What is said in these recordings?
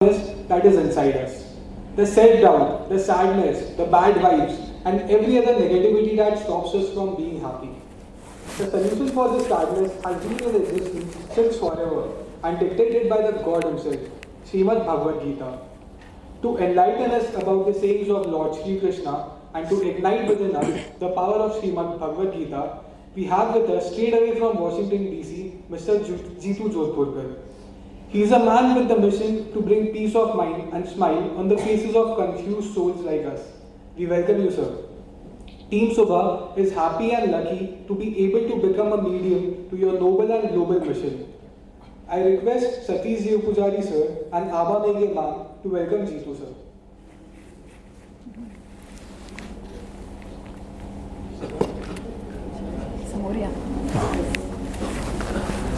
that is inside us. The self-doubt, the sadness, the bad vibes, and every other negativity that stops us from being happy. The solution for this sadness has been in existence since forever and dictated by the God himself, Srimad BhagwadGita. To enlighten us about the sayings of Lord Sri Krishna and to ignite within us the power of Srimad BhagwadGita, we have with us straight away from Washington DC, Mr. Jitu Jodhpurkar. He is a man with the mission to bring peace of mind and smile on the faces of confused souls like us. We welcome you, sir. Team Subha is happy and lucky to be able to become a medium to your noble and global mission. I request Satish Dev Pujari sir and Aba Mege ma'am to welcome Jitu sir.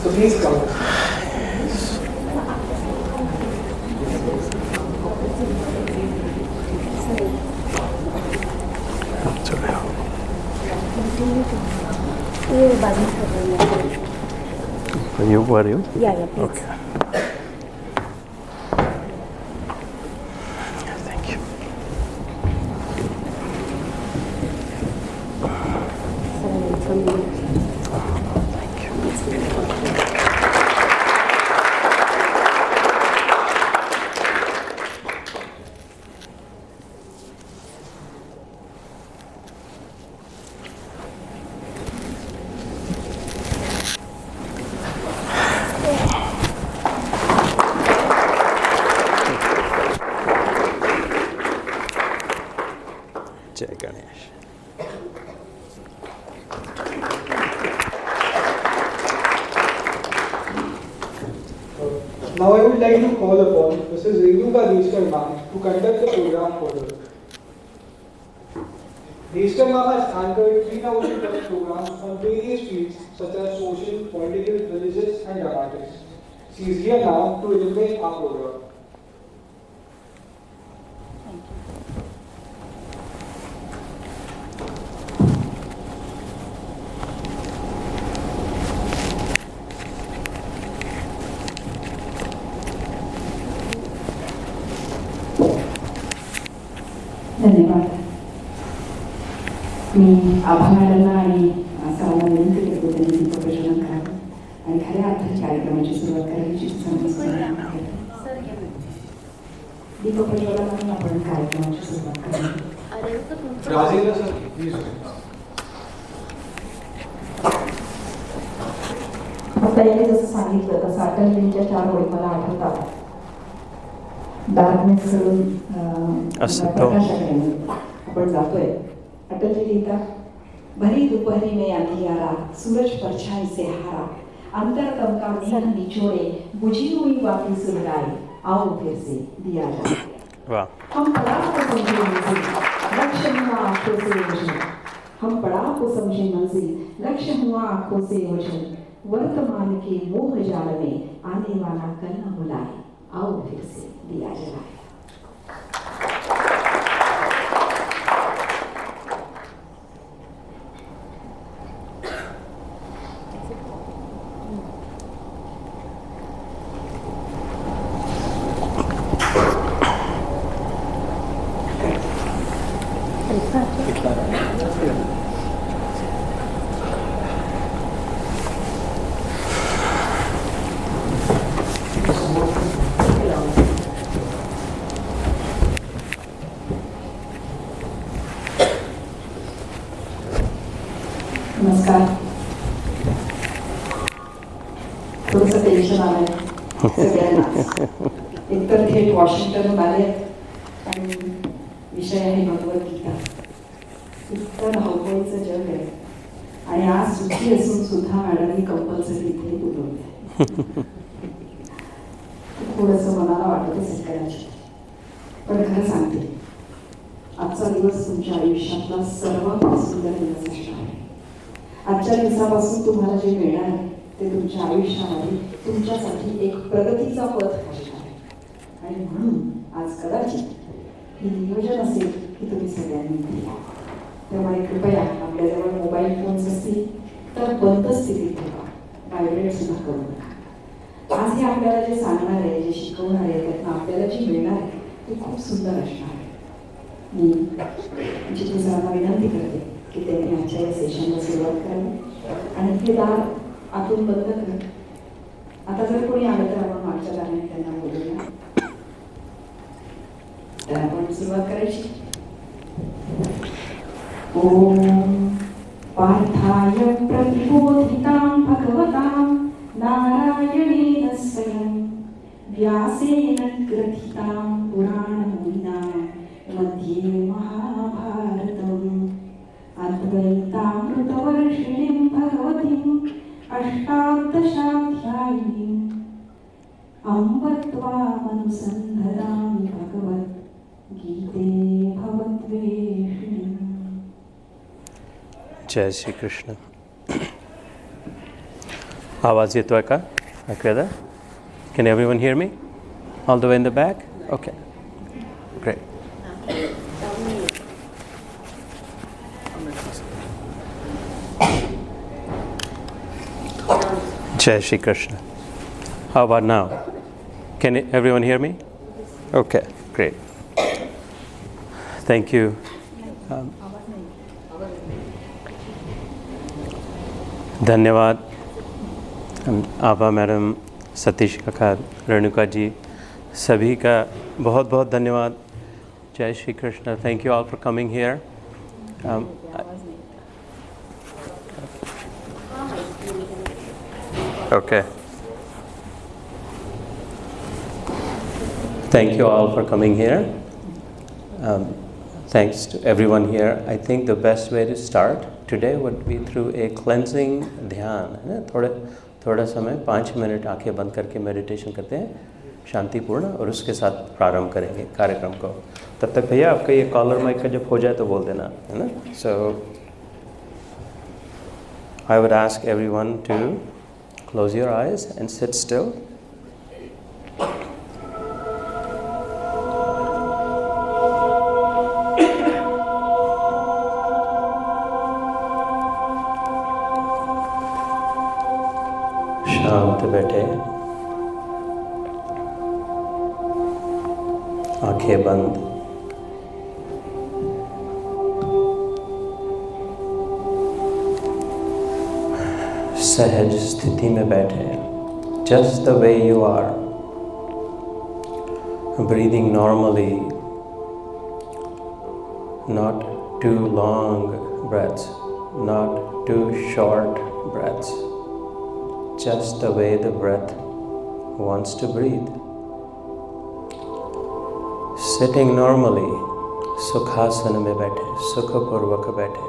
So please come. Are you? Yeah, please. Okay. Thank you. Jai Ganesh. Now I would like to call upon Mrs. Renuka Deshkar ma'am to conduct the program further. Deshkar ma'am has anchored 3,000 plus programs on various fields such as social, political, religious and dramatics. She is here now to illuminate our program. धन्यवाद. मी आभारांना आणि सर्वांना विनंती करतो त्यांनी दीपप्रज्वलन करावं आणि खऱ्या अर्थाने कार्यक्रमाची सुरुवात करायची दीपप्रज्वलनाने आपण कार्यक्रमाची सुरुवात करावी. आता याने जसं सांगितलं तसं अटलजींच्या 4 ओळी मला आठवतात. डार्कनेस करून प्रकाशाकडे आपण जातोय. अटलजी लिहितात, भरी दोपहरी में अंधियारा, सूरज परछाई से हारा, अंतरतम का नेह निचोड़े, बुझी हुई बातें सुलगाए, आओ फिर से दिया जाए. हम पड़ाव को समझे मंजिल, लक्ष्य हुआ आंखों से ओझल. हम पड़ाव को समझे मंजिल, लक्ष्य हुआ आंखों से ओझल. वर्तमान के मोह जाल में आने वाला कल न बुलाए, आओ फिर से दिया जलाए. नमस्कार. थोडंसं टेन्शन आलंय सगळ्यांना. एकतर थेट वॉशिंग्टनहून आले आणि विषय आहे भगवद्गीता. इतकं धावपळीचं जग आहे आणि आज सुट्टी असून सुद्धा मॅडमनी कंपल्सरी इथे बोलवलंय. थोडंसं मनाला वाटत असेल कदाचित, पण खरं सांगते आजचा दिवस तुमच्या आयुष्यातला सर्वात सुंदर दिवस असणार आहे. आजच्या दिवसापासून तुम्हाला जे मिळणार आहे ते तुमच्या आयुष्यामध्ये तुमच्यासाठी एक प्रगतीचा पथ असणार आहे. आणि म्हणून आज कदाचित हे नियोजन असेल की तुम्ही सगळ्यांनी इथे या. त्यामुळे कृपया आपल्याजवळ मोबाईल फोन्स असतील तर बंद स्थितीत ठेवा, व्हायब्रेट सुद्धा करू नका. आज हे आपल्याला जे सांगणार आहे, जे शिकवणार आहे, त्यातनं आपल्याला जे मिळणार आहे ते खूप सुंदर असणार आहे. मी जितू सरांना विनंती करते की त्यांनी आजच्या या सेशनला सुरुवात करावी आणि हे दार आतून बंद करा. आता जर कोणी आलं तर आपण मागच्या दाराने त्यांना बोलूया. तर आपण सुरुवात करायची. ओम पार्थाय प्रतिबोधितां भगवतां नारायणेन स्वयं व्यासेन ग्रथितां पुराणमुनिना मध्ये महाभारतम् अद्वैतामृतवर्षिणीं भगवतीम् अष्टादशाध्यायिनीम् अम्ब त्वामनुसन्धदामि भगवद्गीते भवद्वेषिणीम्. जय श्री कृष्ण. आवाज येतोय का? ऐकूया? Can everyone hear me? All the way in the back? Okay. Great. Jai Shri Krishna. How about now? Can everyone hear me? Okay, great. Thank you. धन्यवाद आभा मैडम, सतीश काका, रेणुका जी, सभी का बहुत बहुत धन्यवाद. जय Shri Krishna. Thank you all for coming here. Okay. Thank you all for coming here. Thanks to everyone here. I think the best way to start today would be through a cleansing ध्यान. है ना? थोड़ा समय 5 मिनट आंखें बंद करके meditation करते हैं शांतिपूर्ण, और उसके साथ प्रारंभ करेंगे कार्यक्रम को. तब तक भैया आपका ये कॉलर माइक का जब हो जाए तो बोल देना, है ना? So I would ask everyone to close your eyes and sit still. शांत बैठे, आंखें बंद. सहज स्थिति में बैठे, just the way you are, breathing normally, not too long breaths, not too short breaths, just the way the breath wants to breathe. Sitting normally, सुखासन में बैठे, सुखपूर्वक बैठे,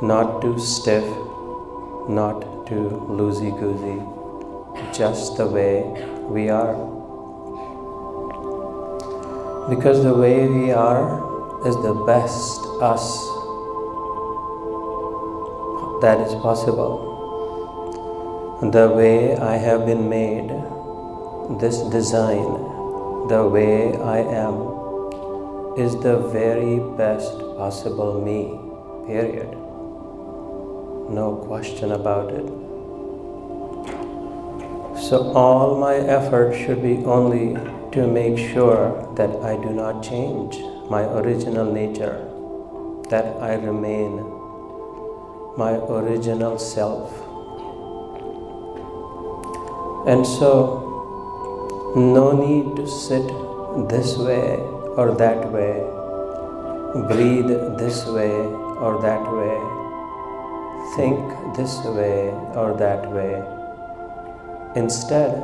not too stiff, not too loosey-goosey, just the way we are. Because the way we are is the best us that is possible. The way I have been made, this design, the way I am, is the very best possible me, period. No question about it. So all my effort should be only to make sure that I do not change my original nature, that I remain my original self. And so, no need to sit this way or that way, breathe this way or that way, think this way or that way. Instead,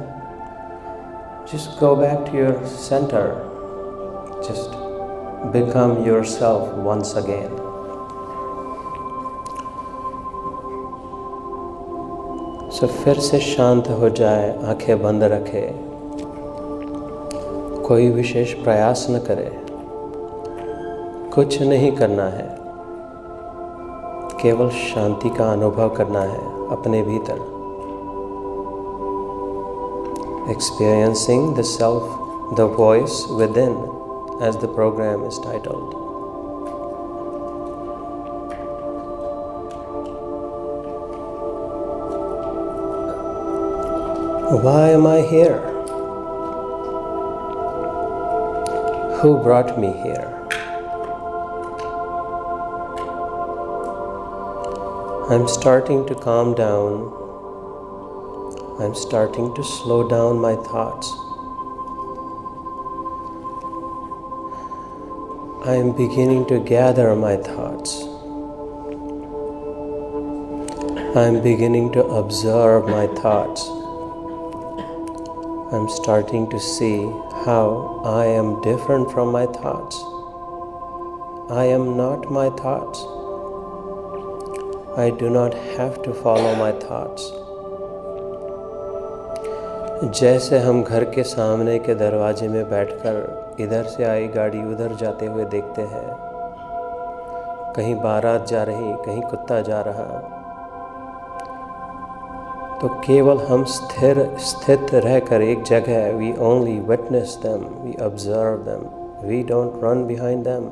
just go back to your center. Just become yourself once again. So फिर से शांत हो जाए, आंखें बंद रखे, कोई विशेष प्रयास न करे, कुछ नहीं करना है, केवल शांति का अनुभव करना है अपने भीतर. Experiencing the self, the voice within, as the program is titled. Why am I here? Who brought me here? I'm starting to calm down. I'm starting to slow down my thoughts. I am beginning to gather my thoughts. I am beginning to observe my thoughts. I'm starting to see how I am different from my thoughts. I am not my thoughts. I do not have to follow my thoughts. जैसे हम घर के सामने के दरवाजे में बैठकर इधर से आई गाड़ी उधर जाते हुए देखते हैं, कहीं बारात जा रही, कहीं कुत्ता जा रहा, तो केवल हम स्थित रहकर एक जगह, we only witness them, we observe them, we don't run behind them.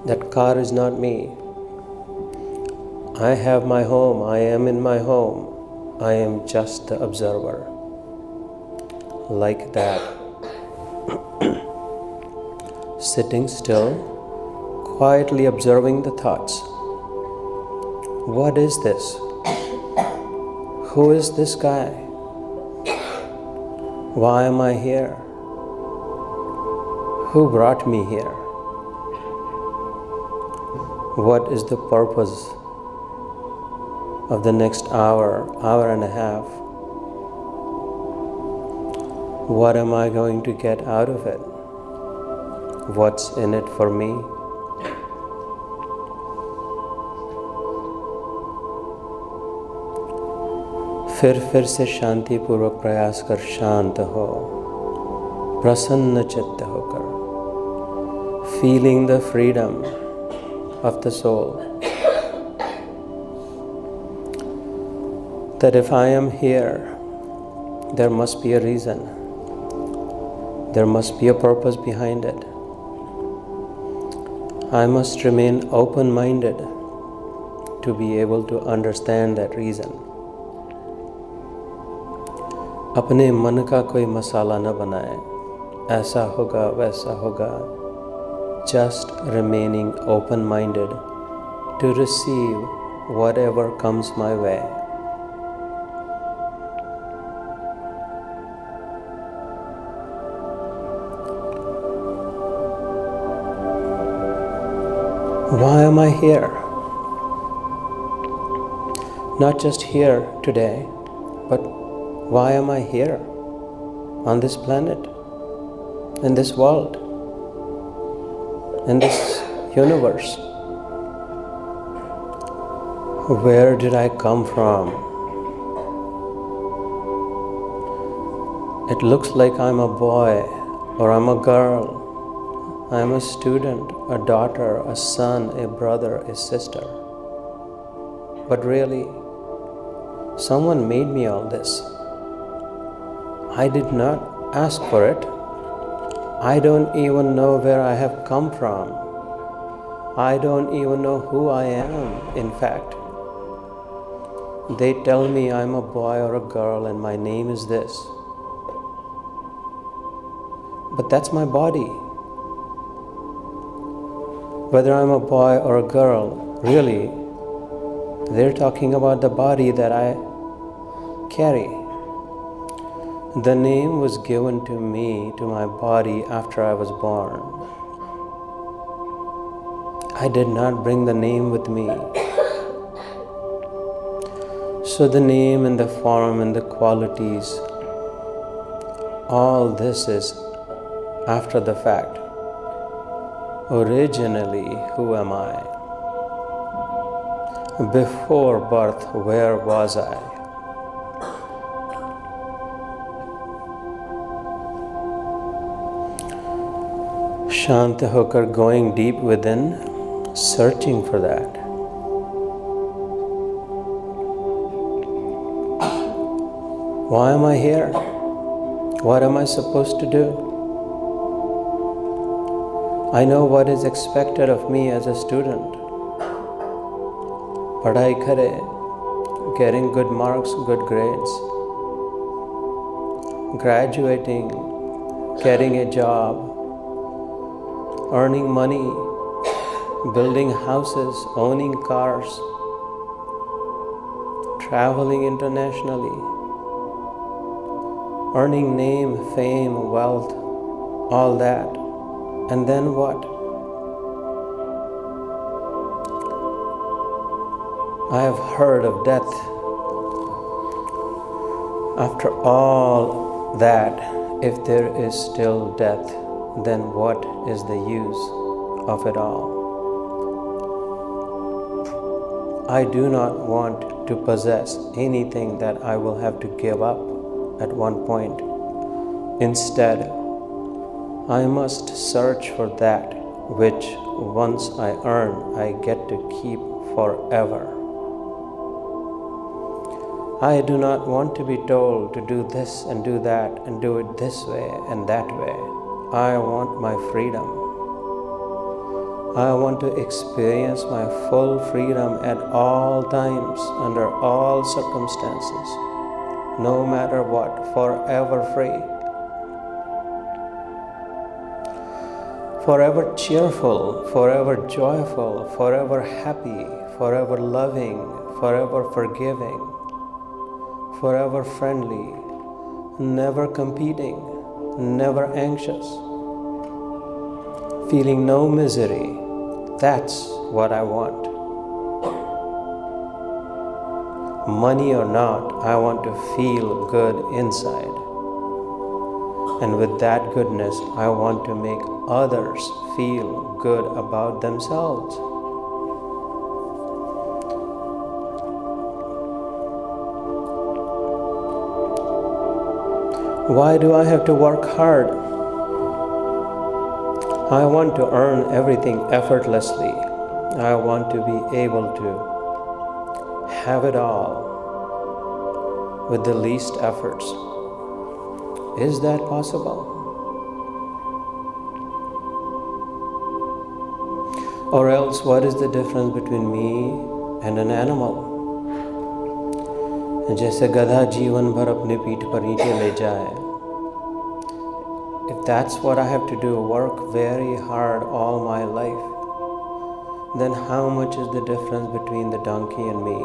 That car is not me. I have my home, I am in my home. I am just the observer. Like that. Sitting still, quietly observing the thoughts. What is this? Who is this guy? Why am I here? Who brought me here? What is the purpose of the next hour, hour and a half? What am I going to get out of it? What's in it for me? फिर से शांति पूर्वक प्रयास कर शांत हो, प्रसन्न चित्त होकर, feeling the freedom of the soul. That if I am here, there must be a reason. There must be a purpose behind it. I must remain open-minded to be able to understand that reason. अपने मन का कोई मसाला न बनाए, ऐसा होगा वैसा होगा. Just remaining open-minded to receive whatever comes my way. Why am I here? Not just here today, but why am I here on this planet, in this world, in this universe? Where did I come from? It looks like I'm a boy or I'm a girl. I'm a student, a daughter, a son, a brother, a sister. But really, someone made me all this. I did not ask for it. I don't even know where I have come from. I don't even know who I am, in fact. They tell me I'm a boy or a girl and my name is this. But that's my body. Whether I'm a boy or a girl, really, they're talking about the body that I carry. The name was given to me, to my body, after I was born. I did not bring the name with me. So the name and the form and the qualities, all this is after the fact. Originally, who am I? Before birth, where was I? Shant hokar, going deep within, searching for that. Why am I here? What am I supposed to do? I know what is expected of me as a student. पढ़ाई करे, getting good marks, good grades, graduating, getting a job, earning money, building houses, owning cars, traveling internationally, earning name, fame, wealth, all that. And then what? I have heard of death. After all that, if there is still death, then what is the use of it all? I do not want to possess anything that I will have to give up at one point. Instead, I must search for that which once I earn, I get to keep forever. I do not want to be told to do this and do that and do it this way and that way. I want my freedom. I want to experience my full freedom at all times, under all circumstances, no matter what, forever free. Forever cheerful, forever joyful, forever happy, forever loving, forever forgiving, forever friendly, never competing, never anxious, feeling no misery. That's what I want. Money or not, I want to feel good inside. And with that goodness, I want to make others feel good about themselves. Why do I have to work hard? I want to earn everything effortlessly. I want to be able to have it all with the least efforts. Is that possible? Or else, what is the difference between me and an animal? जैसे गधा जीवन भर अपने पीठ पर ईंटें ले जाए. If that's what I have to do, work very hard all my life, then how much is the difference between the donkey and me?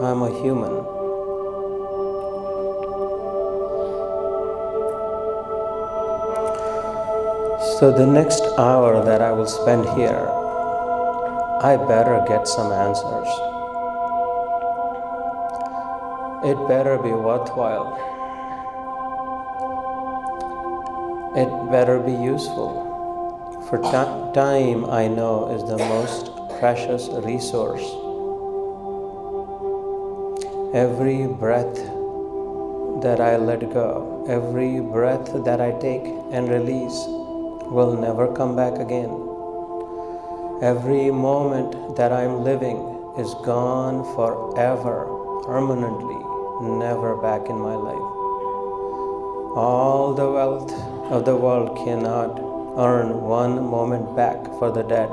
I'm a human. So the next hour that I will spend here, I better get some answers. It better be worthwhile. It better be useful. For time, I know, is the most precious resource. Every breath that I let go, every breath that I take and release will never come back again. Every moment that I'm living is gone forever, permanently, never back in my life. All the wealth of the world cannot earn one moment back for the dead.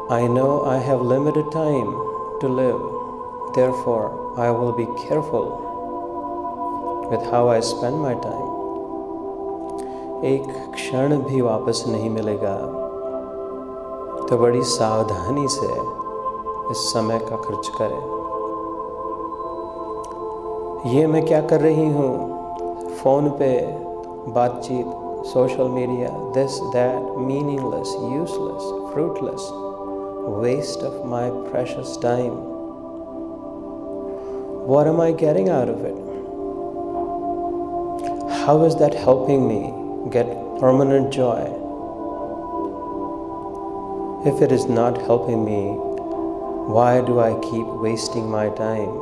I know I have limited time to live, therefore I will be careful with how I spend my time. एक क्षण भी वापस नहीं मिलेगा, तो बड़ी सावधानी से इस समय का खर्च करें. ये मैं क्या कर रही हूँ? फ़ोन पे बातचीत, social media, this, that, meaningless, useless, fruitless, waste of my precious time. What am I getting out of it? How is that helping me get permanent joy? If it is not helping me, why do I keep wasting my time?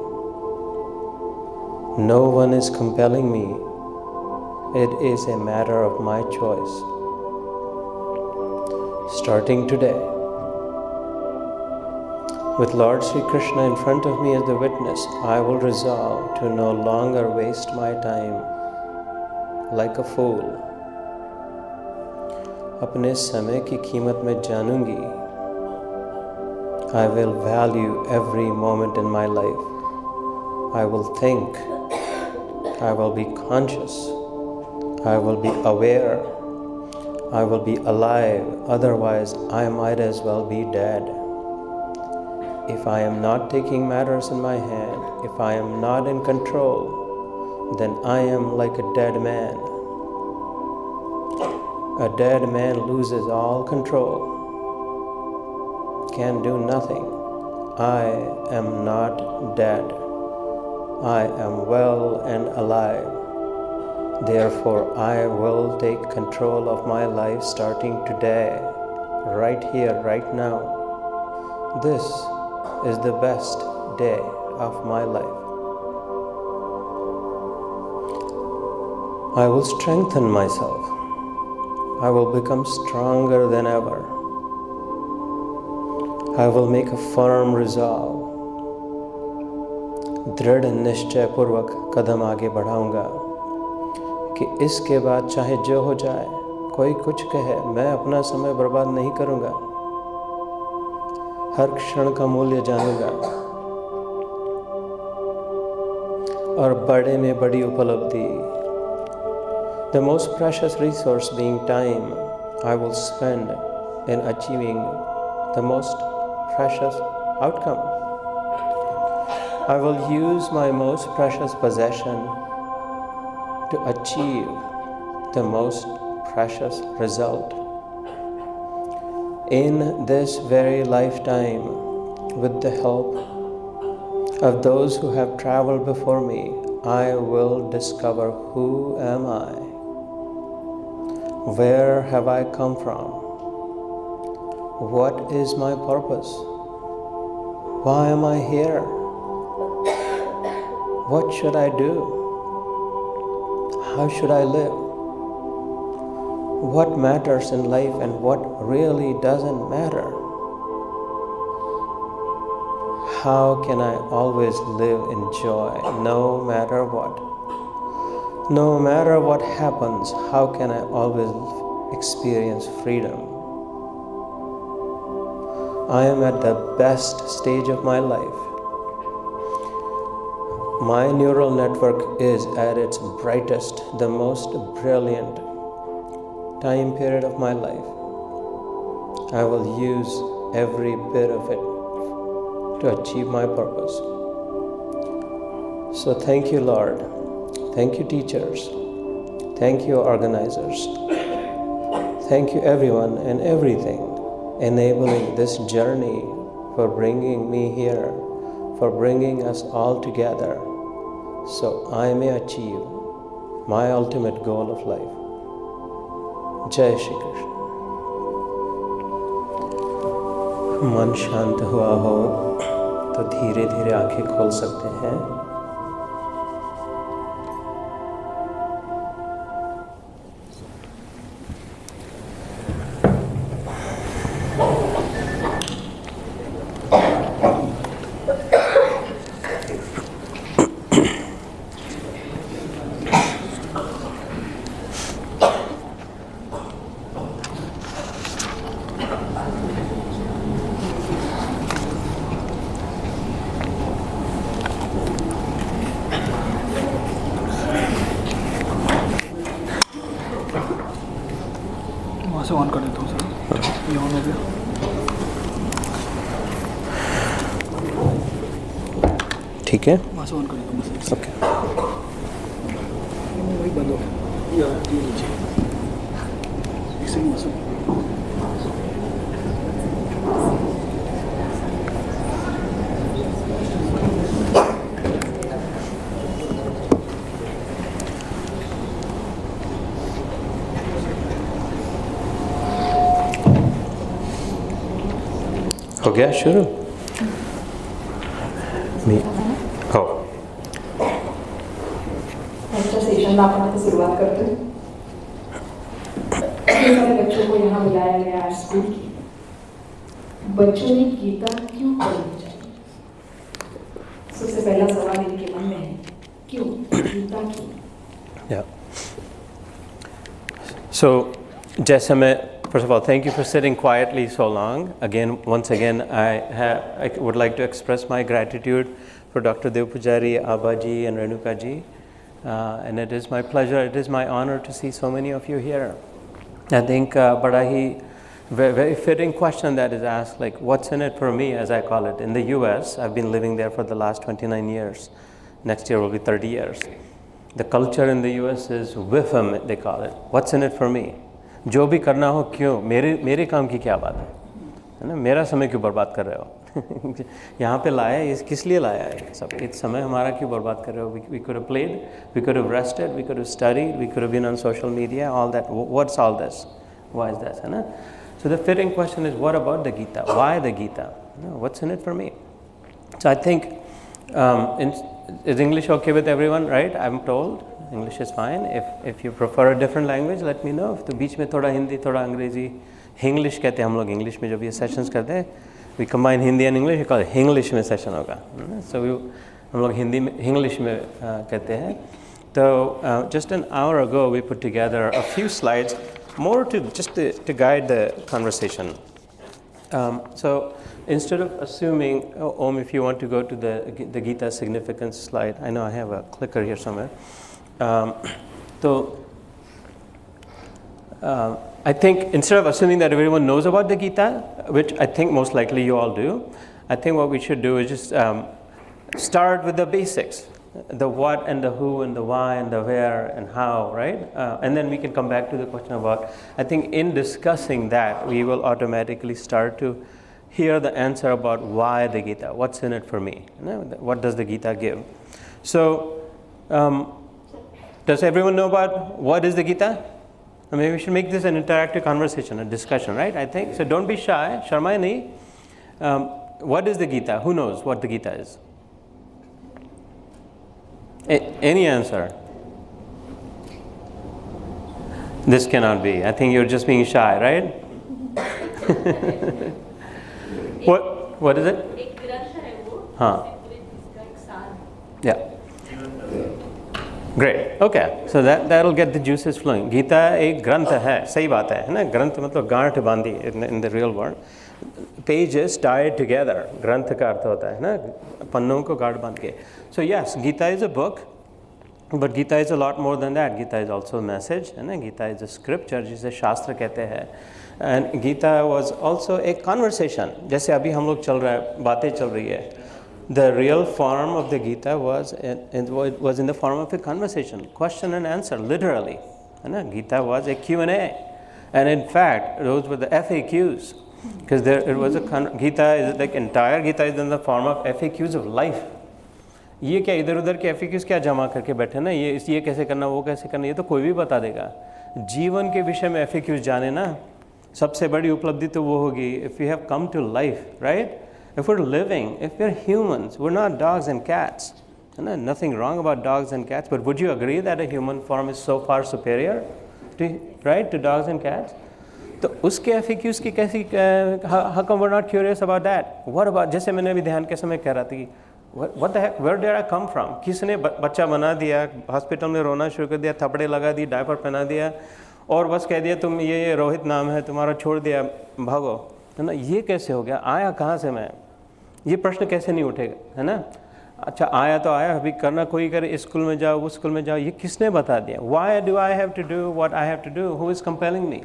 No one is compelling me. It is a matter of my choice. Starting today, with Lord Sri Krishna in front of me as the witness, I will resolve to no longer waste my time like a fool. अपने समय की कीमत मैं जानूंगी I will value every moment in my life. I will think. I will be conscious. I will be aware. I will be alive. Otherwise, I might as well be dead. If I am not taking matters in my hand, if I am not in control, then I am like a dead man. A dead man loses all control, can do nothing. I am not dead. I am well and alive. Therefore, I will take control of my life starting today, right here, right now. This is the best day of my life. I will strengthen myself. I will become stronger than ever. I will make a firm resolve. दृढ़ निश्चय पूर्वक कदम आगे बढ़ाऊंगा कि इसके बाद चाहे जो हो जाए, कोई कुछ कहे, मैं अपना समय बर्बाद नहीं करूंगा। हर क्षण का मूल्य जानूंगा और बड़े में बड़ी उपलब्धि, the most precious resource being time, I will spend in achieving the most precious outcome. I will use my most precious possession to achieve the most precious result. In this very lifetime, with the help of those who have traveled before me, I will discover who am I, where have I come from, what is my purpose, why am I here, what should I do, how should I live, what matters in life and what really doesn't matter. How can I always live in joy no matter what? No matter what happens, how can I always experience freedom? I am at the best stage of my life. My neural network is at its brightest, the most brilliant time period of my life. I will use every bit of it to achieve my purpose. So thank you, Lord. Thank you, teachers. Thank you, organizers. Thank you, everyone and everything, enabling this journey, for bringing me here, for bringing us all together, so I may achieve my ultimate goal of life. जय श्री कृष्ण। मन शांत हुआ हो तो धीरे धीरे आंखें खोल सकते हैं। से ऑन कर देता हूँ सर, ये ऑन हो गया। ठीक है, वहाँ से ऑन कर देता हूँ बस। ओके, वही बंद हो गया, ये नीचे इसे वहाँ से हो गया शुरू। मी हो आजच्या सेशनला आपण आता सुरुवात करतोय। इतने सारे बच्चों को यहाँ बुलाया गया है स्कूल की। बच्चों ने गीता क्यों पढ़नी चाहिए? सबसे पहला सवाल इनके मन में है, क्यों गीता क्यों? सो जैसे मैं First of all, thank you for sitting quietly so long. Once again, I would like to express my gratitude for Dr. Dev Pujari, Abhaji, and Renuka ji. And it is my pleasure, it is my honor to see so many of you here. I think very fitting question that is asked, like, what's in it for me, as I call it. In the US, I've been living there for the last 29 years. Next year will be 30 years. The culture in the US is WIFM, they call it. What's in it for me? जो भी करना हो क्यों, मेरे काम की क्या बात है ना, मेरा समय क्यों बर्बाद कर रहे हो यहाँ पे लाया है, किस लिए लाया है सब, इस समय हमारा क्यों बर्बाद कर रहे हो. We could have played, we could have rested, we could have studied, we could have been on social media, all that. What's all this? Why is this? है ना? So the fitting question is, what about the Gita? Why the Gita? What's in it for me? So I think, is English okay with everyone, right? I'm told English is fine. If you prefer a different language, let me know. तो बीच में थोड़ा हिंदी, थोड़ा अंग्रेजी, English कहते हैं हम लोग. English में जब ये sessions करते हैं, we combine Hindi and English, we call it English में session होगा. So हम लोग हिंदी में English में कहते हैं. So just an hour ago, we put together a few slides, more to guide the conversation. So instead of assuming, Om, if you want to go to the Gita significance slide, I know I have a clicker here somewhere. I think instead of assuming that everyone knows about the Gita, which I think most likely you all do, I think what we should do is just start with the basics. The what and the who and the why and the where and how, right? And then we can come back to the question about, I think in discussing that, we will automatically start to hear the answer about why the Gita, what's in it for me, what does the Gita give? So, does everyone know about what is the Gita? Maybe we should make this an interactive conversation, a discussion, right? I think, so don't be shy, sharmai nahi. What is the Gita? Who knows what the Gita is? Any answer? This cannot be. I think you're just being shy, right? What is it? Yeah. Great. Okay. So that'll get the juices flowing. Gita एक ग्रंथ है, सही बात है ना? ग्रंथ मतलब गांठ बांधी in the real world. Pages tied together. ग्रंथ का अर्थ होता है ना, पन्नों को गांठ बांध के. So yes, Gita is a book, but Gita is a lot more than that. Gita is also a message, है ना? Gita is a scripture, जिसे शास्त्र कहते हैं. And Gita was also a conversation. जैसे अभी हम लोग चल रहा है, बातें चल रही है. The real form of the Gita was in the form of a conversation, question and answer, literally. है ना? Gita was a Q&A, and in fact, those were the FAQs. Because it was Gita is like entire Gita is in the form of FAQs of life. ये क्या इधर उधर के FAQs क्या जमा करके बैठे ना, ये कैसे करना, वो कैसे करना, ये तो कोई भी बता देगा. जीवन के विषय में FAQs जाने ना, सबसे बड़ी उपलब्धि तो वो होगी. If we have come to life, right? If we're living, if we're humans, we're not dogs and cats. Nothing wrong about dogs and cats, but would you agree that a human form is so far superior to dogs and cats? तो उसके FAQs की कैसी, how come we're not curious about that? What about, जैसे मैंने अभी ध्यान के समय कह रहा था कि what the heck, where did I come from? किसने बच्चा बना दिया, हॉस्पिटल में रोना शुरू कर दिया, थपड़े लगा दिए, डायपर पहना दिया, और बस कह दिया तुम ये रोहित नाम है तुम्हारा, छोड़ दिया, भागो, है ना? ये कैसे हो गया? आया कहाँ से मैं? ये प्रश्न कैसे नहीं उठेगा, है ना? अच्छा आया तो आया, अभी करना कोई करे, इस स्कूल में जाओ, उस स्कूल में जाओ, ये किसने बता दिया? Why do I have to do what I have to do? Who is compelling me?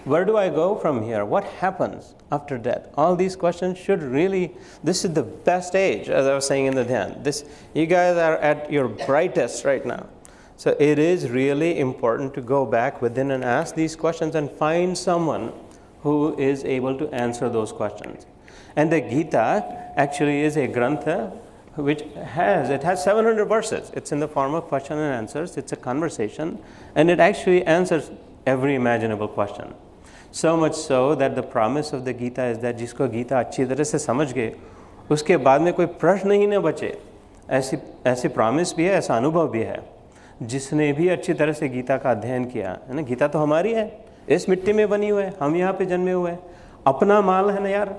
Where do I go from here? What happens after death? All these questions should really, this is the best age, as I was saying in the Dhyan. You guys are at your brightest right now. So it is really important to go back within and ask these questions and find someone who is able to answer those questions. And the Gita actually is a grantha which has 700 verses. It's in the form of question and answers. It's a conversation, and it actually answers every imaginable question. So much so that the promise of the Gita is that जिसको गीता अच्छी तरह से समझ गए, उसके बाद में कोई प्रश्न ही न बचे. ऐसी प्रॉमिस भी है, ऐसा अनुभव भी है. जिसने भी अच्छी तरह से गीता का अध्ययन किया, है ना? गीता तो हमारी है, इस मिट्टी में बनी हुई है, हम यहाँ पे जन्मे हुए हैं. अपना माल है ना यार,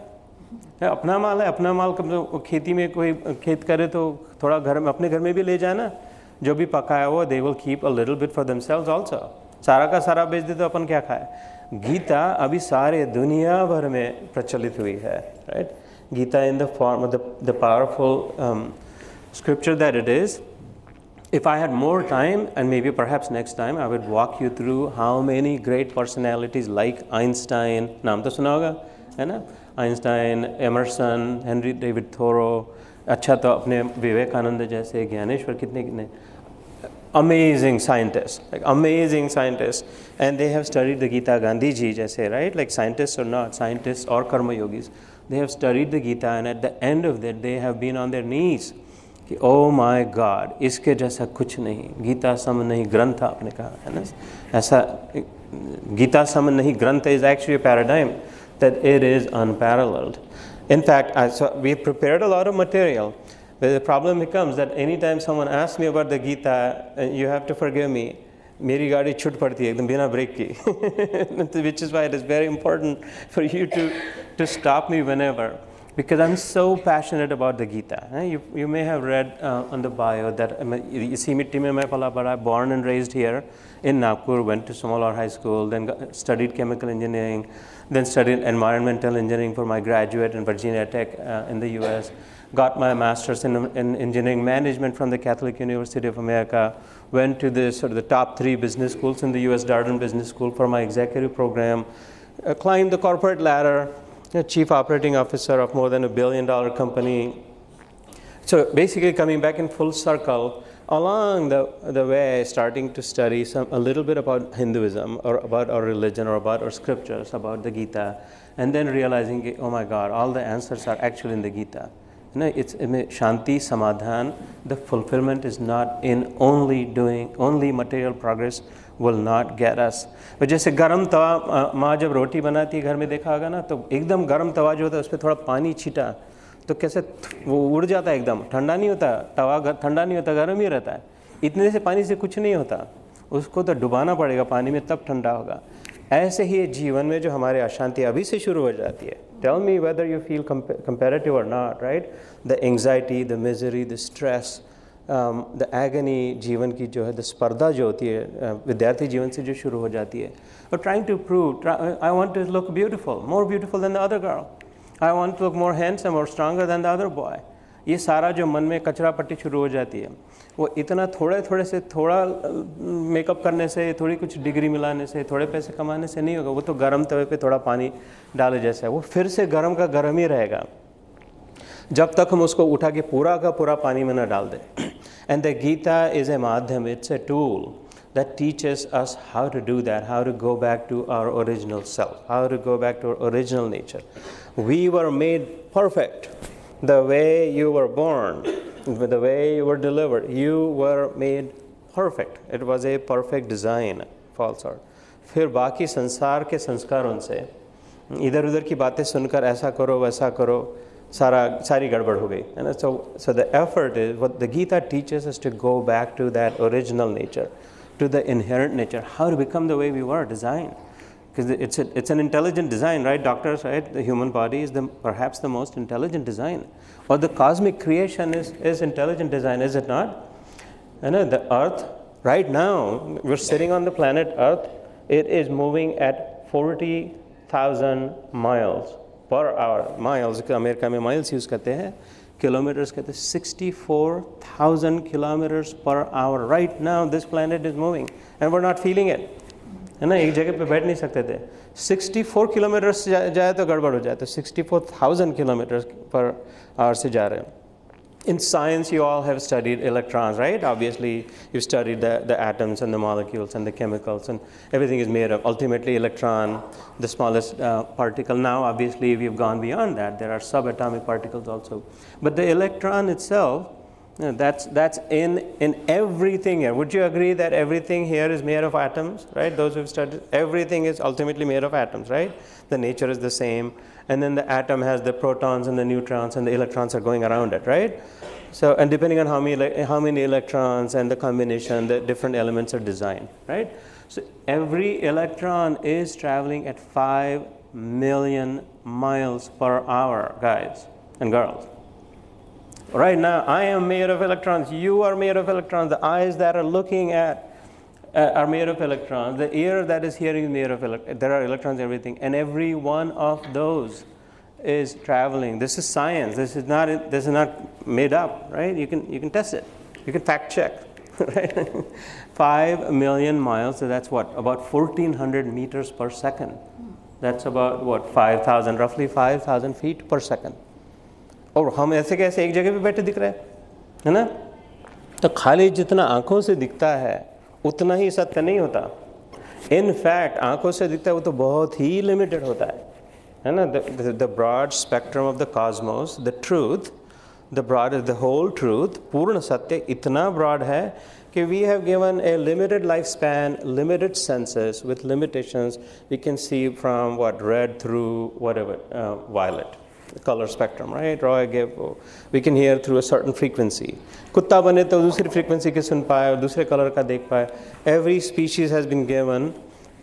अपना माल है. अपना माल कब खेती में कोई खेत करे तो थोड़ा घर में, अपने घर में भी ले जाए ना. जो भी पकाया हुआ, they will keep a little bit for themselves also. सारा का सारा बेच दे तो अपन क्या खाए? गीता अभी सारे दुनिया भर में प्रचलित हुई है, right? Gita in the form of the powerful scripture that it is. If I had more time, and maybe perhaps next time, I would walk you through how many great personalities like Einstein, नाम तो सुना होगा, है ना? Einstein, Emerson, Henry David Thoreau, अच्छा तो अपने विवेकानंद जैसे, ज्ञानेश्वर, कितने amazing scientists, like amazing scientists, and they have studied the Gita. Gandhi ji jaise, right? Like scientists or not, scientists or karma yogis, they have studied the Gita, and at the end of that they have been on their knees कि oh my God, इसके जैसा कुछ नहीं, गीता सम नहीं ग्रंथ, आपने कहा है ना, ऐसा गीता सम नहीं ग्रंथ is actually a paradigm that it is unparalleled. In fact, we prepared a lot of material. But the problem becomes that anytime someone asks me about the Gita, you have to forgive me, मेरी गाड़ी छूट पड़ती है एकदम बिना break की, which is why it is very important for you to stop me whenever, because I'm so passionate about the Gita. You may have read on the bio that इसी मिट्टी में मैं पला बड़ा, born and raised here in Nagpur, went to Somalore High School, then studied chemical engineering, then studied environmental engineering for my graduate in Virginia Tech in the US. Got my master's in engineering management from the Catholic University of America. Went to the top 3 business schools in the US, Darden Business School for my executive program. Climbed the corporate ladder, chief operating officer of more than $1 billion company. So basically coming back in full circle, along the way, starting to study a little bit about Hinduism or about our religion or about our scriptures, about the Gita, and then realizing, oh my God, all the answers are actually in the Gita. It's Shanti, Samadhan. The fulfillment is not in only material progress will not get us. But जैसे गरम तवा, माँ जब रोटी बनाती है घर में देखा होगा ना, तो एकदम गरम तवा जो होता है उस पर थोड़ा पानी छीटा तो कैसे वो उड़ जाता है एकदम, ठंडा नहीं होता, तवा ठंडा नहीं होता, गर्म ही रहता है. इतने से पानी से कुछ नहीं होता, उसको तो डुबाना पड़ेगा पानी में तब ठंडा होगा. ऐसे ही जीवन में जो हमारे अशांति अभी से शुरू हो जाती है. Tell me whether you feel comparative or not, right? The anxiety, the misery, the stress, the agony, जीवन की जो है, the स्पर्धा जो होती है विद्यार्थी जीवन से जो शुरू हो जाती है. Or trying to prove, I want to look beautiful, more beautiful than the other girl. I want to look more handsome or stronger than the other boy. ये सारा जो मन में कचरा पट्टी शुरू हो जाती है, वो इतना थोड़े से थोड़ा मेकअप करने से, थोड़ी कुछ डिग्री मिलाने से, थोड़े पैसे कमाने से नहीं होगा. वो तो गरम तवे पे थोड़ा पानी डाले जैसा है, वो फिर से गरम का गरम ही रहेगा जब तक हम उसको उठा के पूरा का पूरा पानी में न डाल दें. And the Gita is a madhyam, it's a tool that teaches us how to do that, how to go back to our original self, how to go back to our original nature. We were made perfect. The way you were born, the way you were delivered, you were made perfect. It was a perfect design, false art. फिर बाकी संसार के संस्कारों से इधर उधर की बातें सुनकर ऐसा करो वैसा करो, सारी गड़बड़ हो गई है ना. So the effort is, what the Gita teaches us to go back to that original nature, to the inherent nature, how to become the way we were designed. Because it's an intelligent design, right? Doctors, right? The human body is perhaps the most intelligent design. Or the cosmic creation is intelligent design, is it not? You know, the Earth, right now, we're sitting on the planet Earth, it is moving at 40,000 miles per hour. Miles, America में miles use करते हैं, kilometers कहते हैं, 64,000 kilometers per hour. Right now, this planet is moving, and we're not feeling it. है ना, एक जगह पे बैठ नहीं सकते थे. 64 किलोमीटर जाए तो गड़बड़ हो जाए, तो 64,000 किलोमीटर पर आवर से जा रहे हैं. In science, you all have studied electrons, right? Obviously, you studied the atoms and the molecules and the chemicals, and everything is made of, ultimately, electron, the smallest particle. Now, obviously, we've gone beyond that. There are subatomic particles also. But the electron itself, that's in everything here. Would you agree that everything here is made of atoms, right? Those who've studied, everything is ultimately made of atoms, right? The nature is the same. And then the atom has the protons and the neutrons, and the electrons are going around it, right? So, and depending on how many electrons and the combination, the different elements are designed, right? So every electron is traveling at 5 million miles per hour, guys and girls. Right now, I am made of electrons. You are made of electrons. The eyes that are looking at are made of electrons. The ear that is hearing is made of there are electrons, everything, and every one of those is traveling. This is science. This is not made up, right? You can test it. You can fact check, right? 5 million miles. So that's what, about 1,400 meters per second. That's about what, 5,000, roughly 5,000 feet per second. और हम ऐसे कैसे एक जगह पे बैठे दिख रहे हैं ना? तो खाली जितना आंखों से दिखता है उतना ही सत्य नहीं होता. In fact, आंखों से दिखता है वो तो बहुत ही लिमिटेड होता है ना? The broad spectrum of the cosmos, the truth, the whole truth, पूर्ण सत्य इतना broad है कि we have given a limited lifespan, limited senses with limitations. We can see from what, red through whatever, violet, the color spectrum, right? Roy gave, we can hear through a certain frequency. कुत्ता बने तो दूसरी frequency के सुन पाए और दूसरे color का देख पाए. Every species has been given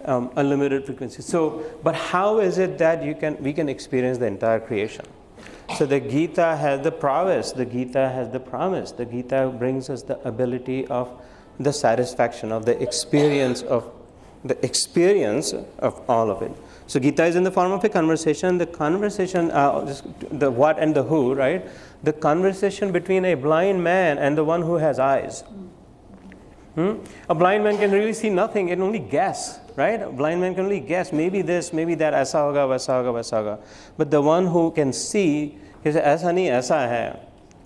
a limited frequency. So, but how is it that we can experience the entire creation? So the Gita has the prowess, the Gita has the promise, the Gita brings us the ability of the satisfaction of the experience of all of it. So Gita is in the form of a conversation. The conversation, the what and the who, right? The conversation between a blind man and the one who has eyes. A blind man can really see nothing, it can only guess, right? A blind man can only guess, maybe this, maybe that, aisa hoga, waisa hoga, waisa hoga. But the one who can see, he says, aisa nahi, aisa hai,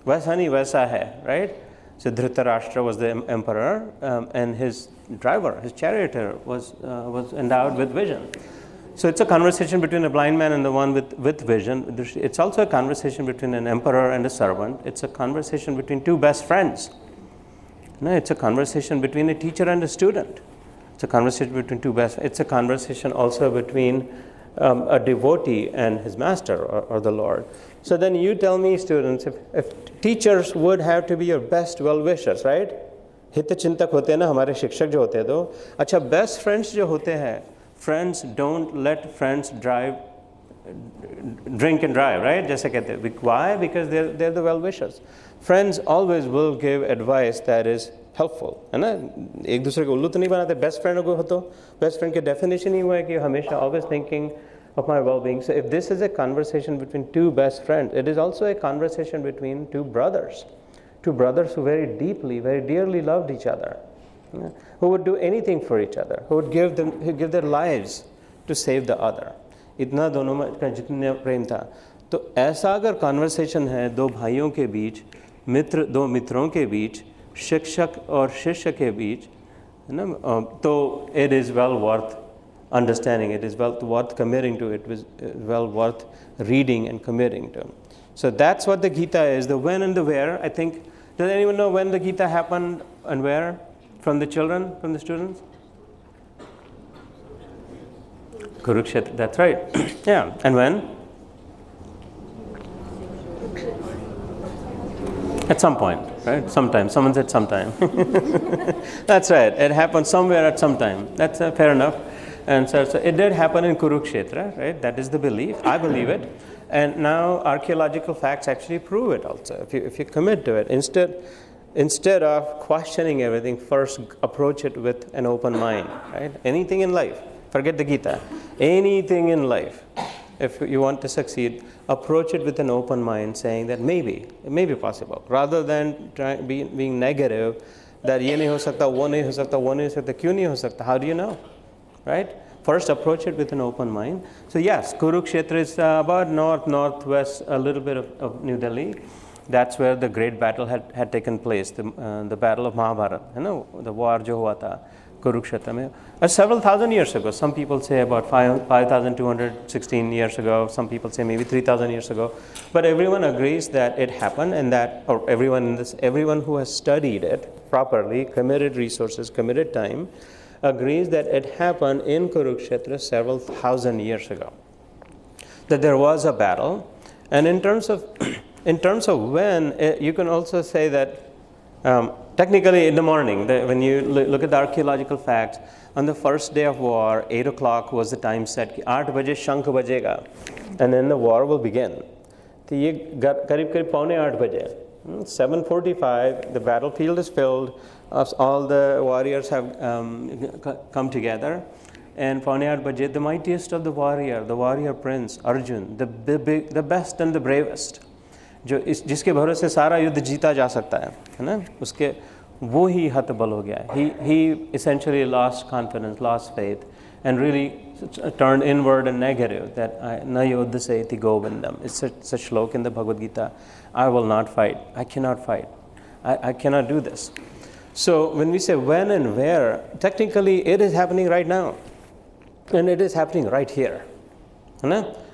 waisa nahi, waisa hai, right? So Dhritarashtra was the emperor, and his driver, his charioteer, was endowed with vision. So it's a conversation between a blind man and the one with vision. It's also a conversation between an emperor and a servant. It's a conversation between two best friends. No, it's a conversation between a teacher and a student. It's a conversation between two best. It's a conversation also between a devotee and his master or the Lord. So then you tell me, students, if teachers would have to be your best well-wishers, right? हित चिंतक होते हैं ना हमारे शिक्षक जो होते हैं तो अच्छा best friends जो होते हैं, friends don't let friends drink and drive, right? जैसे कहते हैं. Why? Because they're the well-wishers. Friends always will give advice that is helpful, है ना? एक दूसरे को उल्लू तो नहीं बनाते. Best friend को हो तो best friend की definition ही हुआ है कि हमेशा always thinking of my well-being. So if this is a conversation between two best friends, it is also a conversation between two brothers who very deeply, very dearly loved each other, who would do anything for each other, who would give their lives to save the other. इतना दोनों में का जितना प्रेम था. तो ऐसा अगर conversation है दो भाइयों के बीच, दो मित्रों के बीच, शिक्षक और शिष्य के बीच, है ना, तो it is well worth understanding, it is well worth committing to, it is well worth reading and committing to. So that's what the Gita is, the when and the where. I think, does anyone know when the Gita happened and where? From the children, from the students? Kurukshetra, that's right. Yeah, and when? At some point, right? Sometime. Someone said sometime. That's right. It happened somewhere at some time. That's fair enough. And so it did happen in Kurukshetra, right? That is the belief. I believe it. And now archaeological facts actually prove it also. If you commit to it, instead of questioning everything, first approach it with an open mind, right? Anything in life, forget the Gita. Anything in life, if you want to succeed, approach it with an open mind, saying that it may be possible, rather than being negative, that ye nahi ho sakta, wo nahi ho sakta, wo nahi ho sakta, kyun nahi ho sakta. How do you know, right? First, approach it with an open mind. So yes, Kurukshetra is about northwest, a little bit of New Delhi. That's where the great battle had taken place, the battle of Mahabharata. You know, the war jo hua tha Kurukshetra mein. Several thousand years ago. Some people say about 5,216 years ago. Some people say maybe 3,000 years ago. But everyone agrees that it happened, and that, or everyone who has studied it properly, committed resources, committed time, agrees that it happened in Kurukshetra several thousand years ago. That there was a battle, and in terms of when, you can also say that technically in the morning, when you look at the archaeological facts, on the first day of war, 8 o'clock was the time set. 8 baje shank bajega, and then the war will begin. तो ये करीब 7:45 बजे, 7:45, the battlefield is filled, all the warriors have come together, and 8:45 baje, the mightiest of the warrior prince, Arjun, the best and the bravest, जिसके भरोसे सारा युद्ध जीता जा सकता है ना, उसके वो ही हतबल हो गया. He essentially lost confidence, lost faith, and really turned inward and negative, that na yodha se iti govindam. It's such shlok in the Bhagavad Gita. I will not fight. I cannot fight. I cannot do this. So when we say when and where, technically it is happening right now. And it is happening right here.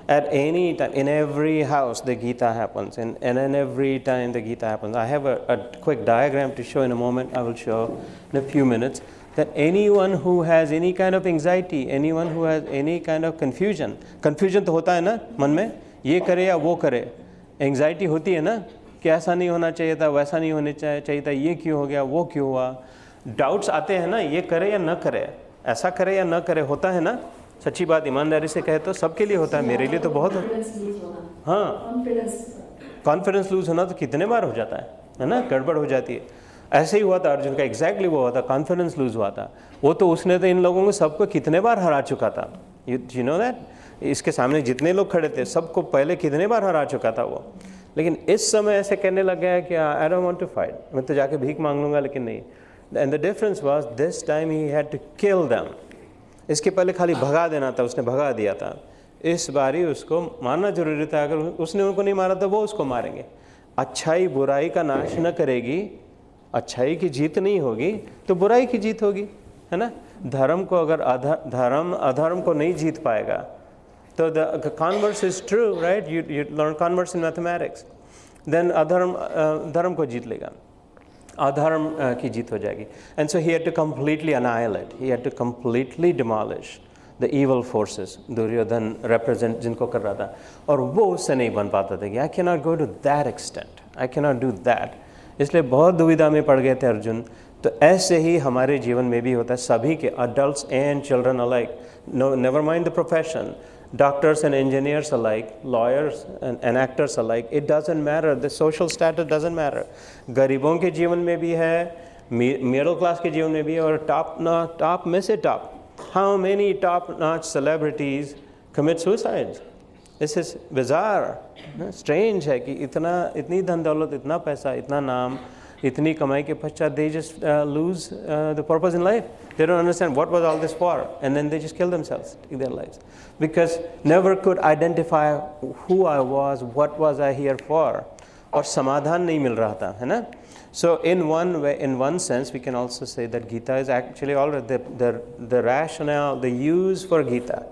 At any time, in every house the Gita happens, and in every time the Gita happens. I have a quick diagram to show in a moment. I will show in a few minutes. That anyone who has any kind of anxiety, anyone who has any kind of confusion तो होता है ना मन में, ये करे या वो करे, anxiety होती है ना कि ऐसा नहीं होना चाहिए था, वैसा नहीं होना चाहिए था, ये क्यों हो गया, वो क्यों हुआ, doubts आते हैं ना, ये करे या न करे, ऐसा करे या न करे, होता है ना. सच्ची बात ईमानदारी से कहे तो सबके लिए होता है, मेरे लिए तो बहुत है. हाँ, कॉन्फिडेंस लूज होना तो कितने बार हो जाता है ना, गड़बड़ हो जाती है. ऐसे ही हुआ था अर्जुन का, एग्जैक्टली वो हुआ था, कॉन्फिडेंस लूज हुआ था. वो तो उसने तो इन लोगों को सबको कितने बार हरा चुका था. यू नो दैट, इसके सामने जितने लोग खड़े थे सबको पहले कितने बार हरा चुका था वो. लेकिन इस समय ऐसे कहने लग गया कि I don't want to fight, मैं तो जाके भीख मांग लूंगा, लेकिन नहीं. And the difference was this time he had to kill them. इसके पहले खाली भगा देना था, उसने भगा दिया था. इस बारी उसको मारना जरूरी था. अगर उसने उनको नहीं मारा तो वो उसको मारेंगे. अच्छाई बुराई का नाश न करेगी, अच्छाई की जीत नहीं होगी तो बुराई की जीत होगी, है ना. धर्म को अगर धर्म अधर्म को नहीं जीत पाएगा तो the converse is true, right. You learn converse in mathematics. Then धर्म को जीत लेगा, अधर्म की जीत हो जाएगी. And so he had to completely annihilate, he had to completely demolish the evil forces. Duryodhana represent जिनको कर रहा था, और वो उससे नहीं बन पाता था कि I can not go to that extent, I can not do that. इसलिए बहुत दुविधा में पड़ गए थे अर्जुन. तो ऐसे ही हमारे जीवन में भी होता है, सभी के, adults and children alike. No, never mind the profession, doctors and engineers alike, lawyers and actors alike. It doesn't matter. The social status doesn't matter. गरीबों के जीवन में भी है, middle class के जीवन में भी है, और top में से top. How many top-notch celebrities commit suicides? This is bizarre, strange है कि इतनी धन दौलत, इतना पैसा, इतना नाम, इतनी कमाई के पश्चात they just lose the purpose in life. They don't understand what was all this for, and then they just kill themselves, take their lives, because never could identify who I was, what was I here for, और समाधान नहीं मिल रहा था, है ना. So in one way, in one sense, we can also say that Gita is actually already the rationale, the use for Gita.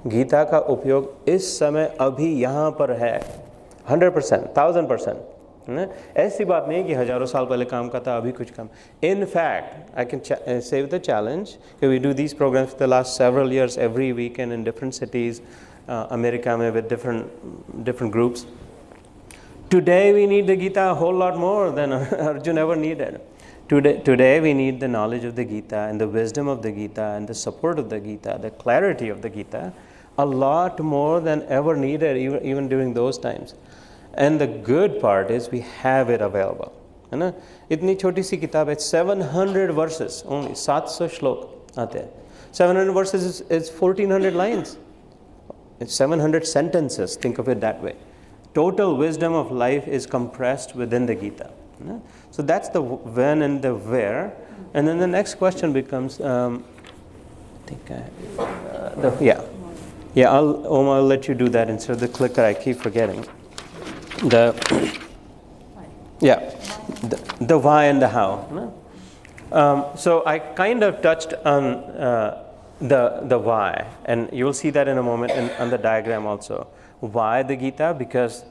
Gita का उपयोग इस समय अभी यहाँ पर है 100%, 1000%. ऐसी बात नहीं है कि हजारों साल पहले काम का था, अभी कुछ काम. In fact, I can say with the challenge, we do these programs for the last several years, every weekend in different cities, America में with different groups. Today we need the Gita a whole lot more than Arjun ever needed. Today we need the knowledge of the Gita and the wisdom of the Gita and the support of the Gita, the clarity of the Gita, a lot more than ever needed, even during those times. And the good part is we have it available. है ना. इतनी छोटी सी किताब है, 700 verses only, 700 श्लोक आते हैं. 700 verses is 1400 lines. It's 700 sentences, think of it that way. Total wisdom of life is compressed within the Gita. So that's the when and the where. And then the next question becomes, I'll let you do that instead of the clicker. I keep forgetting. The why and the how. So I kind of touched on the why, and you will see that in a moment on the diagram also. Why the Gita? Because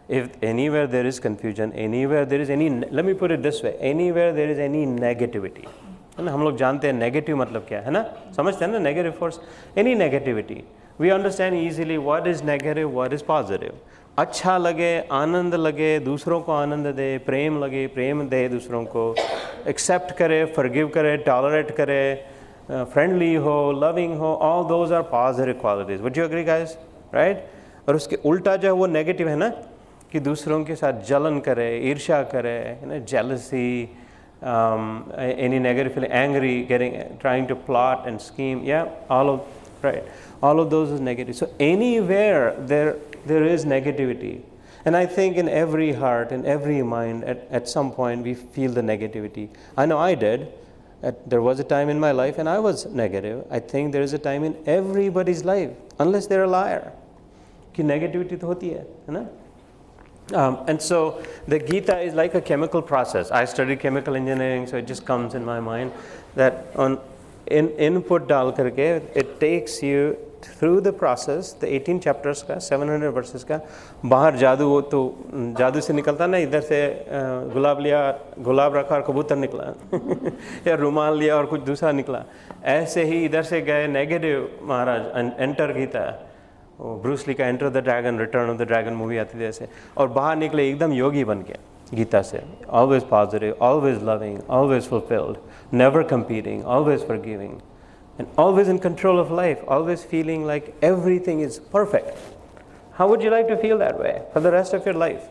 if anywhere there is confusion, anywhere there is any, let me put it this way, anywhere there is any negativity, है ना. हम लोग जानते हैं negative मतलब क्या है ना, समझते हैं ना, negative force, any negativity. We understand easily what is negative, what is positive. अच्छा लगे, आनंद लगे, दूसरों को आनंद दे, प्रेम लगे, प्रेम दे दूसरों को, एक्सेप्ट करे, फॉरगिव करे, टॉलरेट करे, फ्रेंडली हो, लविंग हो, all those are positive qualities. Would you agree guys, right? और उसके उल्टा जो है वो नेगेटिव है ना, कि दूसरों के साथ जलन करे, ईर्ष्या करे, jealousy, any negative feeling, angry, trying to plot and scheme, all of those is negative. So anywhere there is negativity, and I think in every heart, in every mind, at some point we feel the negativity. I know I did. There was a time in my life and I was negative. I think there is a time in everybody's life, unless they're a liar, कि negativity तो होती है ना? And so the Gita is like a chemical process. I studied chemical engineering, so it just comes in my mind that in input डाल करके it takes you through the process, the 18 chapters का 700 verses का. बाहर जादू, वो तो जादू से निकलता ना, इधर से गुलाब रखा और कबूतर निकला या रुमाल लिया और कुछ दूसरा निकला. ऐसे ही इधर से गए नेगेटिव महाराज, एंटर गीता, ब्रूस ली का enter the dragon, return of the dragon movie आती थी ऐसे, और बाहर निकले एकदम योगी बन के गीता से. Always positive, always loving, always fulfilled, never competing, always forgiving, and always in control of life, always feeling like everything is perfect. How would you like to feel that way for the rest of your life?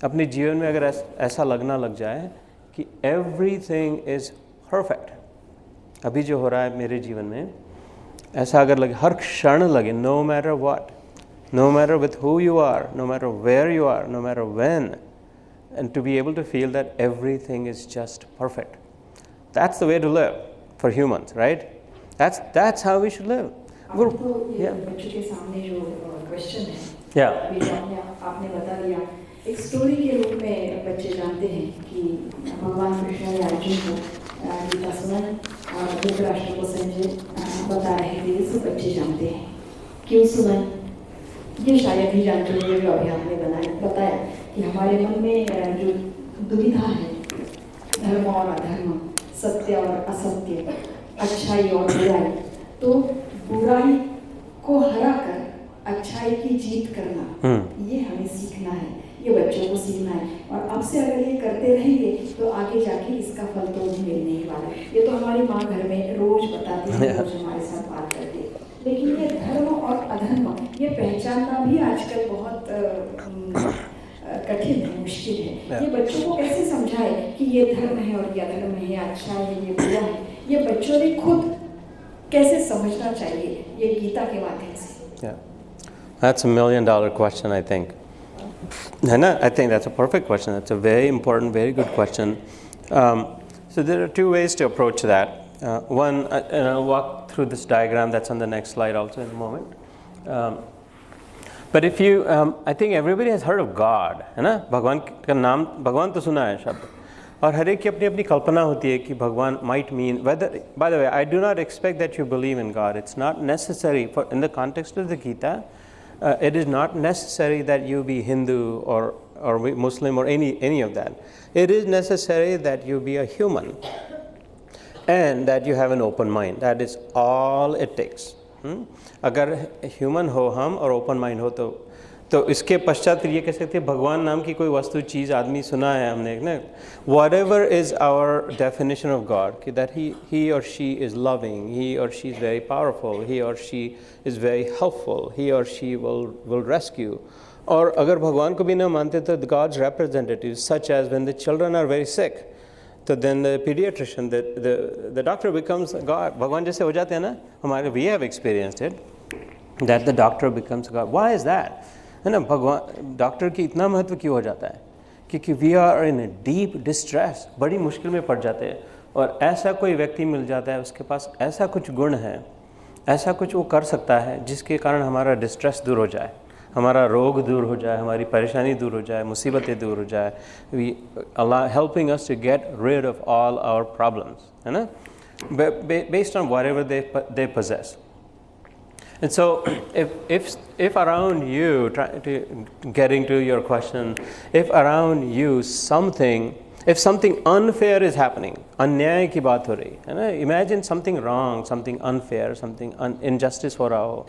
अपने जीवन में अगर ऐसा लगना लग जाए कि everything is perfect, अभी जो हो रहा है मेरे जीवन में, ऐसा अगर लगे, हर क्षण लगे, no matter what, no matter with who you are, no matter where you are, no matter when, and to be able to feel that everything is just perfect. That's the way to live for humans, right? That's how we should live. तो ये बच्चों के सामने जो question है, अभी जो आपने बता दिया, एक स्टोरी के रूप में बच्चे जानते हैं कि भगवान कृष्ण ने अर्जुन को गीता सुनाई और धृतराष्ट्र को संजय बता रहे थे. ये सब बच्चे जानते हैं. क्यों सुनाई ये शायद ही जानते होंगे, जो अभी आपने बताया कि हमारे मन में जो दुविधा है, धर्म और अधर्म, सत्य और असत्य, अच्छाई और बुराई, तो बुराई को हरा कर अच्छाई की जीत करना, ये हमें सीखना है, ये बच्चों को सीखना है. और अब से अगर ये करते रहेंगे तो आगे जाके इसका फल तो भी मिलने ही वाला है. ये तो हमारी माँ घर में रोज बताती है, रोज हमारे साथ बात करती है. लेकिन ये धर्म और अधर्म, ये पहचानना भी आजकल बहुत कठिन है, मुश्किल है. ये बच्चों को कैसे समझाए कि ये धर्म है और ये अधर्म है, ये अच्छा है, ये बुरा है, ये बच्चों ने खुद कैसे समझना चाहिए ये गीता के माध्यम से? That's $1 million question, I think. I think that's a perfect question. That's a very important, very good question. So there are two ways to approach that. One, and I'll walk through this diagram that's on the next slide also in a moment. But if you, I think everybody has heard of God, है ना? भगवान का नाम, भगवान तो सुना है शब्द, और हर एक की अपनी अपनी कल्पना होती है कि भगवान might mean, whether, by the way, I do not expect that you believe in God. It's not necessary for, in the context of the Gita, it is not necessary that you be Hindu or Muslim or any of that. It is necessary that you be a human and that you have an open mind. That is all it takes. अगर human हो हम और open mind हो तो इसके पश्चात ये कह सकते हैं भगवान नाम की कोई वस्तु चीज़ आदमी सुना है हमने ना. Whatever is our definition of God, कि that he or she is loving, he or she is very powerful, he or she is very helpful, he or she will rescue. और अगर भगवान को भी ना मानते तो God's representatives, such as when the children are very sick, तो then the pediatrician, the doctor becomes God. भगवान जैसे हो जाते हैं ना हमारे, we have experienced it, that the doctor becomes God. Why is that? है ना, भगवान डॉक्टर की इतना महत्व क्यों हो जाता है? क्योंकि we are in a deep distress, बड़ी मुश्किल में पड़ जाते हैं, और ऐसा कोई व्यक्ति मिल जाता है, उसके पास ऐसा कुछ गुण है, ऐसा कुछ वो कर सकता है जिसके कारण हमारा डिस्ट्रेस दूर हो जाए, हमारा रोग दूर हो जाए, हमारी परेशानी दूर हो जाए, मुसीबतें दूर हो जाए. Helping us to get rid of all our problems, है ना, based on whatever they possess. And so if around you, getting to your question, if around you if something unfair is happening, अन्याय की बात हो रही है ना, imagine something wrong, something unfair, something injustice हो रहा हो,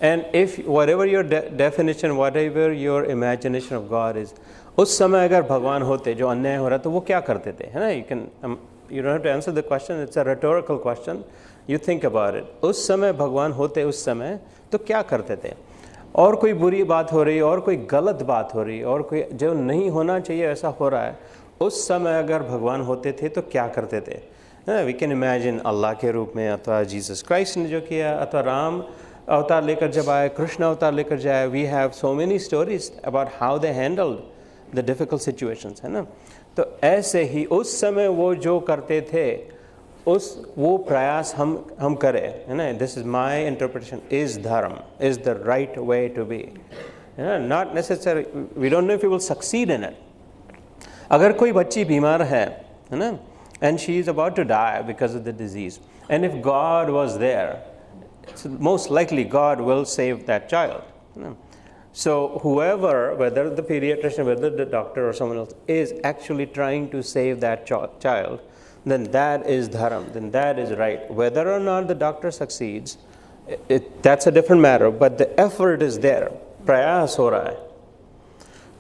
and if whatever your definition, whatever your imagination of God is, उस समय अगर भगवान होते जो अन्याय हो रहा तो वो क्या करते थे, है ना? You don't have to answer the question, it's a rhetorical question. You think about it. उस समय भगवान होते उस समय तो क्या करते थे? और कोई बुरी बात हो रही, और कोई गलत बात हो रही, और कोई जो नहीं होना चाहिए ऐसा हो रहा है, उस समय अगर भगवान होते थे तो क्या करते थे? वी कैन इमेजिन अल्लाह के रूप में, अथवा जीसस क्राइस्ट ने जो किया, अथवा राम अवतार लेकर जब आए, कृष्ण अवतार लेकर जाए. We have so many stories about how they handled the difficult situations, है ना. तो ऐसे ही उस समय वो जो करते थे, वो प्रयास हम करें, है ना. This is my interpretation. Is dharma, is the right way to be, है ना. Not necessary, we don't know if you will succeed in it. अगर कोई बच्ची बीमार है ना, and she is about to die because of the disease, and if God was there, so most likely God will save that child, you know? So whoever, whether the pediatrician, whether the doctor or someone else, is actually trying to save that child, then that is dharam, then that is right. Whether or not the doctor succeeds, that's a different matter, but the effort is there. प्रयास हो रहा है.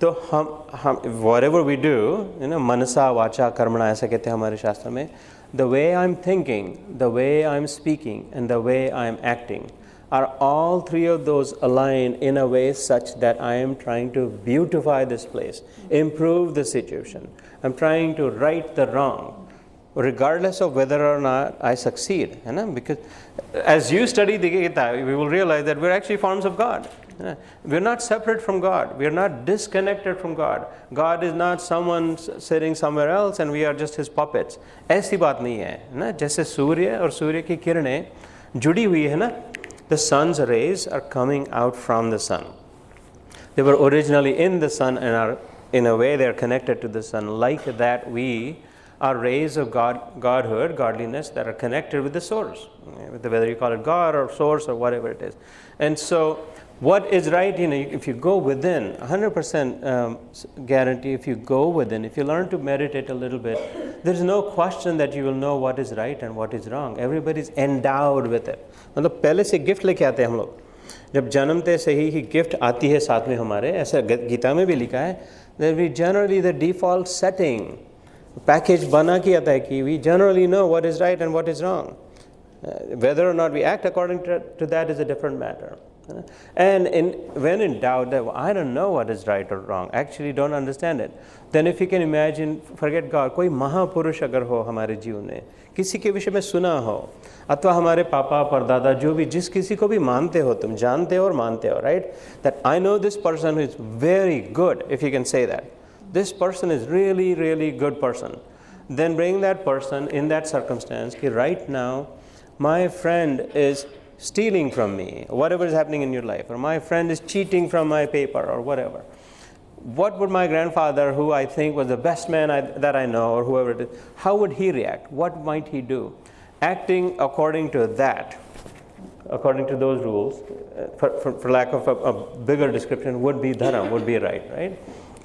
तो हम whatever we do, you know, मनसा वाचा कर्मणा ऐसा कहते हैं हमारे शास्त्र में. The way I'm thinking, the way I'm speaking, and the way I'm acting are all three of those aligned in a way such that I am trying to beautify this place, improve the situation. I'm trying to right the wrong, regardless of whether or not I succeed. You know? Because as you study the Gita, we will realize that we're actually forms of God. We're not separate from God. We're not disconnected from God. God is not someone sitting somewhere else and we are just his puppets. ऐसी बात नहीं है ना. जैसे सूर्य और सूर्य की किरणें जुड़ी हुई है ना. The sun's rays are coming out from the sun. They were originally in the sun and are, in a way, they are connected to the sun. Like that, we are rays of Godhood, godliness that are connected with the source, whether you call it God or source or whatever it is. And so, what is right, you know, if you go within, 100% guarantee, if you go within, if you learn to meditate a little bit, there's no question that you will know what is right and what is wrong. Everybody's endowed with it. मतलब पहले से gift लेके आते हैं हम लोग. जब जन्मते से ही गिफ्ट आती है साथ में हमारे, ऐसा गीता में भी लिखा है, that we generally the default setting, package बना के आता है कि we generally know what is right and what is wrong. Whether or not we act according to that is a different matter. And when in doubt that I don't know what is right or wrong, actually don't understand it, then if you can imagine, forget God, कोई महापुरुष अगर हो हमारे जीवन में, किसी के विषय में सुना हो, अथवा हमारे पापा परदादा जो भी जिस किसी को भी मानते हो, तुम जानते हो और मानते हो, right? That I know this person who is very good, if you can say that. This person is really, really good person. Then bring that person in that circumstance कि right now my friend is stealing from me, whatever is happening in your life, or my friend is cheating from my paper or whatever. What would my grandfather, who I think was the best man that I know, or whoever it is, how would he react? What might he do? Acting according to that, according to those rules, for lack of a bigger description, would be dharam, would be right, right?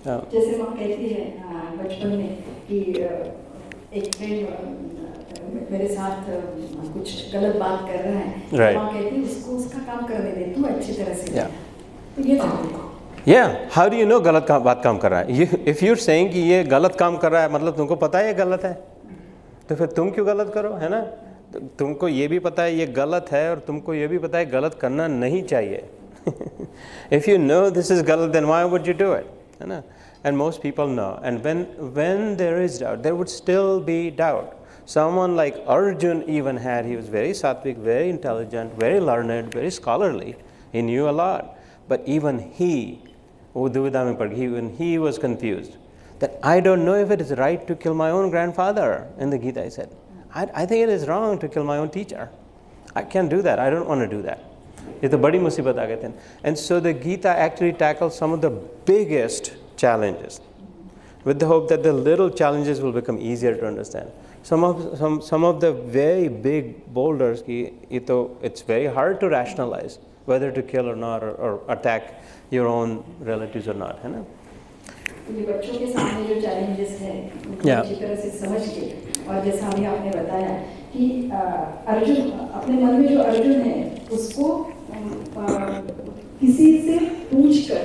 जैसे माँ कहती है बचपन में कि एक friend मेरे साथ कुछ गलत बात कर रहा है, right. माँ कहती है उसको उसका काम करने दे, तू अच्छी तरह से. तो ये था. Yeah, how do you know गलत बात काम कर रहा है? If you're saying कि ये गलत काम कर रहा है, मतलब तुमको पता है ये गलत है, तो फिर तुम क्यों गलत करो, है ना? तुमको ये भी पता है ये गलत है और तुमको ये भी पता है गलत करना नहीं चाहिए. If you know this is गलत, then why would you do it? है ना? And most people know. And when there is doubt, there would still be doubt. Someone like Arjun even had, he was very sattvic, very intelligent, very learned, very scholarly. He knew a lot. But even even he was confused. That I don't know if it is right to kill my own grandfather. In the Gita, he said, I think it is wrong to kill my own teacher. I can't do that. I don't want to do that. It's a badi musibat aa gaye. And so the Gita actually tackles some of the biggest challenges, with the hope that the little challenges will become easier to understand. Some of the very big boulders, it's very hard to rationalize whether to kill or not, or attack your own relatives or not, है ना? ये बच्चों के सामने जो challenges हैं, उनको अच्छी तरह से समझ के, और जैसा अभी आपने बताया कि अर्जुन अपने मन में जो अर्जुन है उसको किसी से पूछकर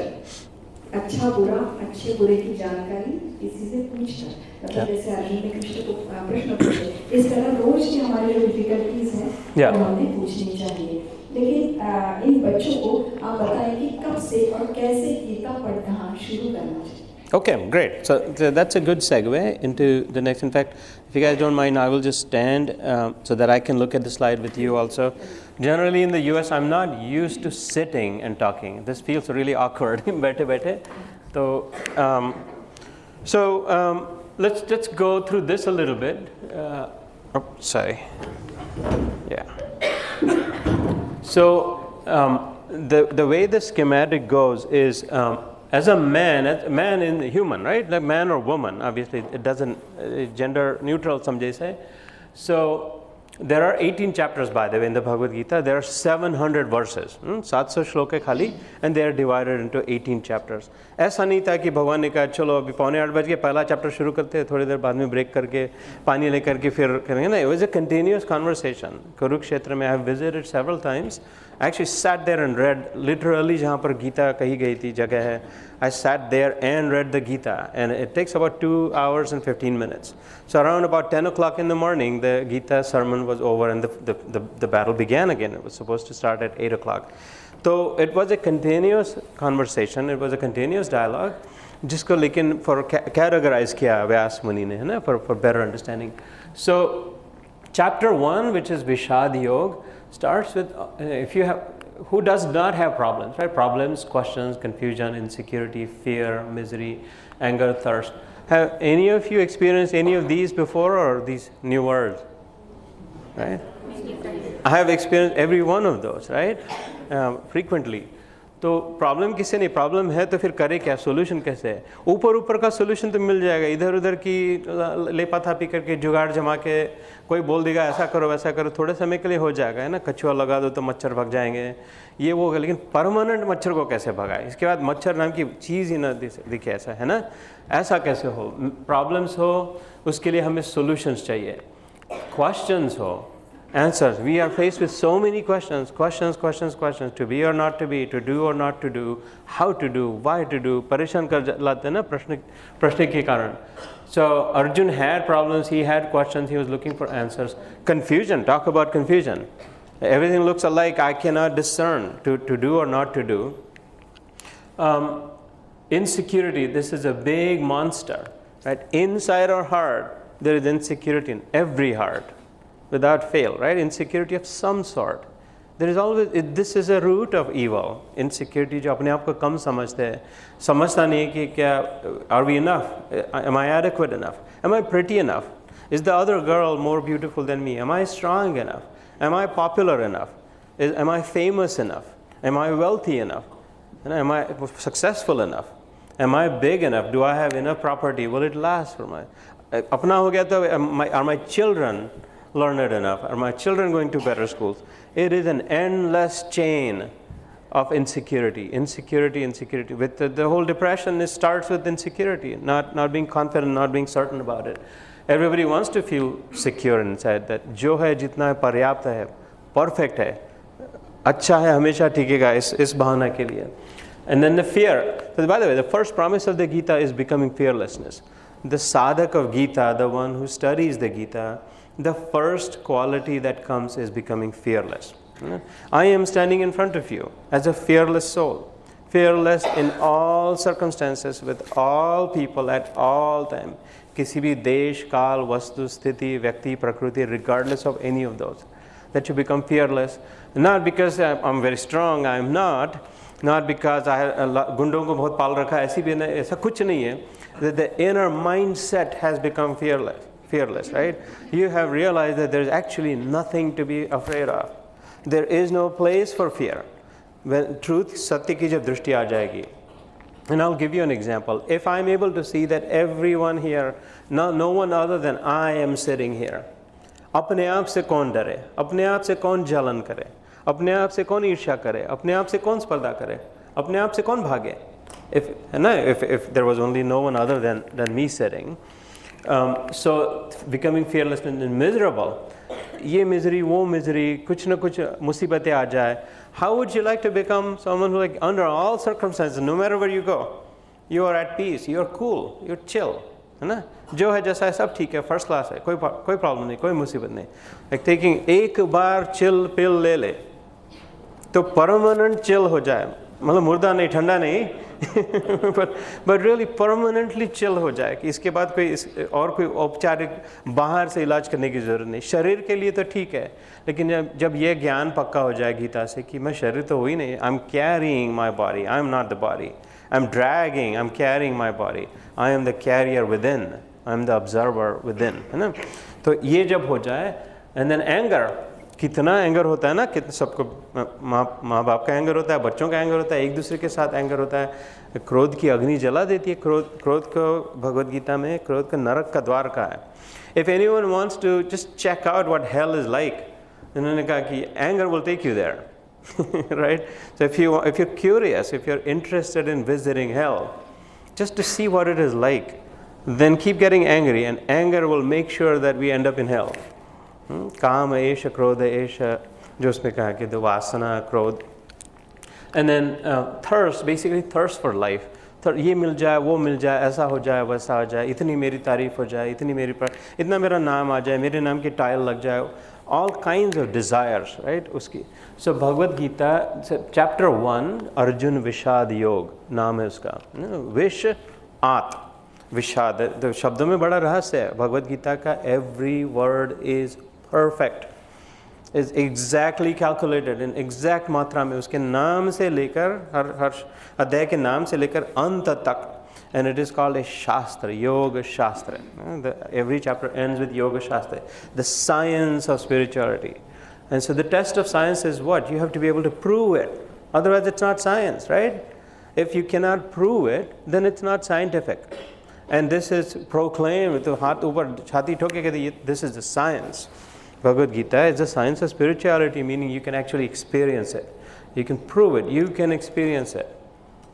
अच्छा बुरा अच्छे बुरे की जानकारी किसी से पूछकर, मतलब जैसे अर्जुन ने कृष्ण को प्रश्न पूछे, इस तरह रोज की हमारी जो डिफिकल्टीज हैं वो हमें पूछनी चाहिए. लेकिन इन बच्चों को आप बताएं कि कब से और कैसे गीता पढ़ना शुरू करना चाहिए. Okay, great. So that's a good segue into the next. In fact, if you guys don't mind, I will just stand so that I can look at the slide with you also. Generally in the US, I'm not used to sitting and talking. This feels really awkward. Baithe. So let's go through this a little bit. Sorry. Yeah. So the way the schematic goes is as a man in human, right? Like man or woman, obviously it doesn't gender neutral samjhe se. So there are 18 chapters, by the way, in the Bhagavad Gita. There are 700 verses, 700 श्लोक है खाली, and they are divided into 18 chapters. ऐसा नहीं था कि भगवान ने कहा चलो अभी 7:45 बज गए, पहला चैप्टर शुरू करते हैं, थोड़ी देर बाद में ब्रेक करके पानी लेकर के फिर करेंगे ना. It was a continuous conversation. Kurukshetra में I have visited several times. I actually sat there and read literally जहाँ पर गीता कही गई थी जगह है. I sat there and read the Gita, and it takes about 2 hours and 15 minutes. So around about 10 o'clock in the morning, the Gita sermon was over and the battle began again. It was supposed to start at 8 o'clock. So it was a continuous conversation, it was a continuous dialogue, जिसको लेकिन for categorize किया व्यास मुनि ने, है ना, for better understanding. So chapter 1, which is Vishad Yog, starts with if you have, who does not have problems, right? Problems, questions, confusion, insecurity, fear, misery, anger, thirst. Have any of you experienced any of these before, or these new words? Right? I have experienced every one of those, right? Frequently. तो problem किससे नहीं, problem है तो फिर करे क्या, solution कैसे है? ऊपर का सोल्यूशन तो मिल जाएगा, इधर उधर की लेपाथापी करके जुगाड़ जमा के कोई बोल देगा ऐसा करो वैसा करो, थोड़े समय के लिए हो जाएगा, है ना. कछुआ लगा दो तो मच्छर भाग जाएंगे, ये वो होगा, लेकिन परमानेंट मच्छर को कैसे भगाए? इसके बाद मच्छर नाम की चीज़ ही ना दिखे, ऐसा है ना. ऐसा कैसे हो? प्रॉब्लम्स हो, उसके लिए हमें सोल्यूशंस चाहिए. क्वेश्चंस हो, answers. We are faced with so many questions, to be or not to be, to do or not to do, how to do, why to do, परेशान कर लाते हैं ना प्रश्न के कारण. So Arjun had problems, he had questions, he was looking for answers. Confusion, talk about confusion. Everything looks alike, I cannot discern to do or not to do. Insecurity, this is a big monster, right? Inside our heart, there is insecurity in every heart. Without fail, right? Insecurity of some sort. There is always, this is a root of evil. Insecurity जो अपने आप को कम समझते हैं, समझता नहीं है कि क्या, are we enough? Am I adequate enough? Am I pretty enough? Is the other girl more beautiful than me? Am I strong enough? Am I popular enough? Am I famous enough? Am I wealthy enough? Am I successful enough? Am I big enough? Do I have enough property? Will it last for my? अपना हो गया तो are my children learned enough? Are my children going to better schools? It is an endless chain of insecurity. With the whole depression, it starts with insecurity, not being confident, not being certain about it. Everybody wants to feel secure inside that जो है जितना है पर्याप्त है, perfect है, अच्छा है, हमेशा टिकेगा इस भावना के लिए. And then the fear. So by the way, the first promise of the Gita is becoming fearlessness. The sadhak of Gita, the one who studies the Gita, the first quality that comes is becoming fearless. I am standing in front of you as a fearless soul, fearless in all circumstances, with all people at all time. किसी भी देश, काल, वस्तु, स्थिति, व्यक्ति, प्रकृति, regardless of any of those. That you become fearless, not because I'm very strong, I'm not because I गुंडों को बहुत पाल रखा है, ऐसी भी ऐसा कुछ नहीं है. That the inner mindset has become fearless, right? You have realized that there's actually nothing to be afraid of. There is no place for fear. When truth, satya की जब दृष्टि आ जाएगी. And I'll give you an example. If I'm able to see that everyone here, no one other than I am sitting here, अपने आप से कौन डरे, अपने आप से कौन जलन करे, अपने आप से कौन ईर्ष्या करे, अपने आप से कौन स्पर्धा करे, अपने आप से कौन भागे? If there was only no one other than me sitting, so becoming fearless and miserable, ये misery, वो misery, कुछ न कुछ मुसीबतें आ जाए. How would you like to become someone who, like, under all circumstances, no matter where you go, you are at peace, you are cool, you're chill, है ना? जो है जैसा है सब ठीक है, first class है, कोई problem नहीं, कोई मुसीबत नहीं. Like taking एक बार chill pill ले, तो परमानेंट चिल हो जाए, मतलब मुर्दा नहीं, ठंडा नहीं, बट रियली परमानेंटली चिल हो जाए कि इसके बाद और कोई औपचारिक बाहर से इलाज करने की ज़रूरत नहीं। शरीर के लिए तो ठीक है, लेकिन जब ये ज्ञान पक्का हो जाए गीता से कि मैं शरीर तो हुई नहीं, I am carrying my body, I am not the body, I am dragging, I am carrying my body, I am the carrier within, I am the observer within, है ना। तो ये जब हो जाए, एंड देन एंगर, कितना anger होता है ना, कितना सबको माँ बाप का एंगर होता है, बच्चों का एंगर होता है, एक दूसरे के साथ एंगर होता है। क्रोध की अग्नि जला देती है। क्रोध को भगवद गीता में क्रोध का नरक का द्वार कहा है। If anyone wants to just check out what hell is like, उन्होंने कहा कि anger will take you there, right. So if you curious, if you are interested in visiting hell just to see what it is like, then keep getting angry, and anger will make sure that we end up in hell. काम एश क्रोध एश, जो उसमें कहा कि the वासना क्रोध, and then thirst, basically thirst for life. ये मिल जाए, वो मिल जाए, ऐसा हो जाए, वैसा हो जाए, इतनी मेरी तारीफ हो जाए, इतना मेरा नाम आ जाए, मेरे नाम की टाइल लग जाए, all kinds of desires, right. उसकी सो भगवद गीता चैप्टर 1 अर्जुन विषाद योग नाम है उसका। विष आत विषाद, तो शब्दों में बड़ा रहस्य है भगवद गीता का। Every word is perfect, is exactly calculated in exact मात्रा में, उसके नाम से लेकर हर अध्याय के नाम से लेकर अंत तक। And it is called a shastra, yoga shastra. Every chapter ends with yoga shastra, the science of spirituality. And so the test of science is what? You have to be able to prove it. Otherwise it's not science, right? If you cannot prove it, then it's not scientific. And this is proclaimed, to haath upar chhati thoke ke this is the science. Bhagavad Gita is the science of spirituality, meaning you can actually experience it. You can prove it, you can experience it.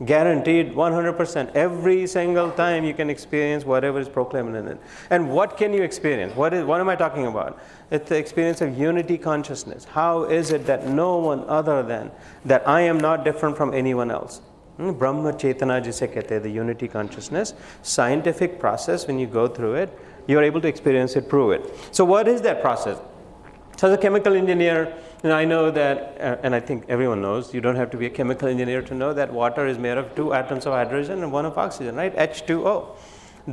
Guaranteed 100%. Every single time you can experience whatever is proclaimed in it. And what can you experience? What am I talking about? It's the experience of unity consciousness. How is it that no one other than, that I am not different from anyone else? Brahma Chetana jise kehte hain, the unity consciousness. Scientific process, when you go through it, you are able to experience it, prove it. So what is that process? So as a chemical engineer, I know that, and I think everyone knows, you don't have to be a chemical engineer to know that water is made of 2 atoms of hydrogen and 1 of oxygen, right? H2O.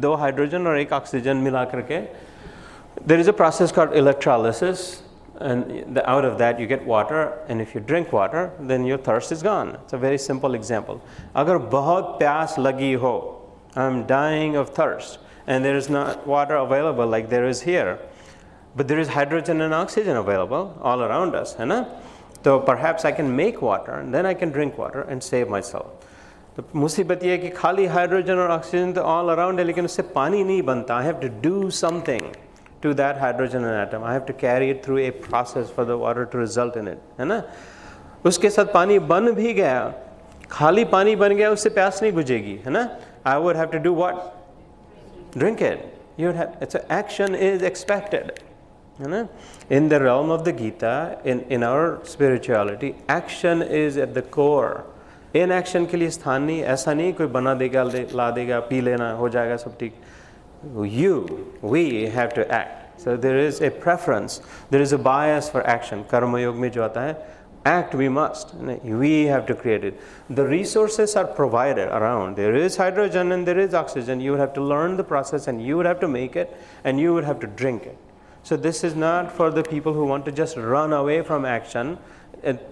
2 hydrogen और 1 oxygen मिला करके, there is a process called electrolysis, and out of that you get water, and if you drink water, then your thirst is gone. It's a very simple example. अगर बहुत प्यास लगी हो, I'm dying of thirst, and there is not water available like there is here, but there is hydrogen and oxygen available all around us, है ना? So perhaps I can make water, and then I can drink water and save myself. तो मुसीबत ये है कि खाली hydrogen और oxygen तो all around है, लेकिन उससे पानी नहीं बनता. I have to do something to that hydrogen atom. I have to carry it through a process for the water to result in it, है ना? उसके साथ पानी बन भी गया, खाली पानी बन गया, उससे प्यास नहीं बुझेगी, है ना? I would have to do what? Drink it. You would have, it's action is expected. In the realm of the Gita, in our spirituality, action is at the core. Inaction के लिए स्थान नहीं, ऐसा नहीं कोई बना देगा, ला देगा, पी लेना, हो जाएगा सब ठीक. We have to act. So there is a preference, there is a bias for action. Karma Yoga में जो आता है, act we must. We have to create it. The resources are provided around. There is hydrogen and there is oxygen. You would have to learn the process, and you would have to make it, and you would have to drink it. So this is not for the people who want to just run away from action.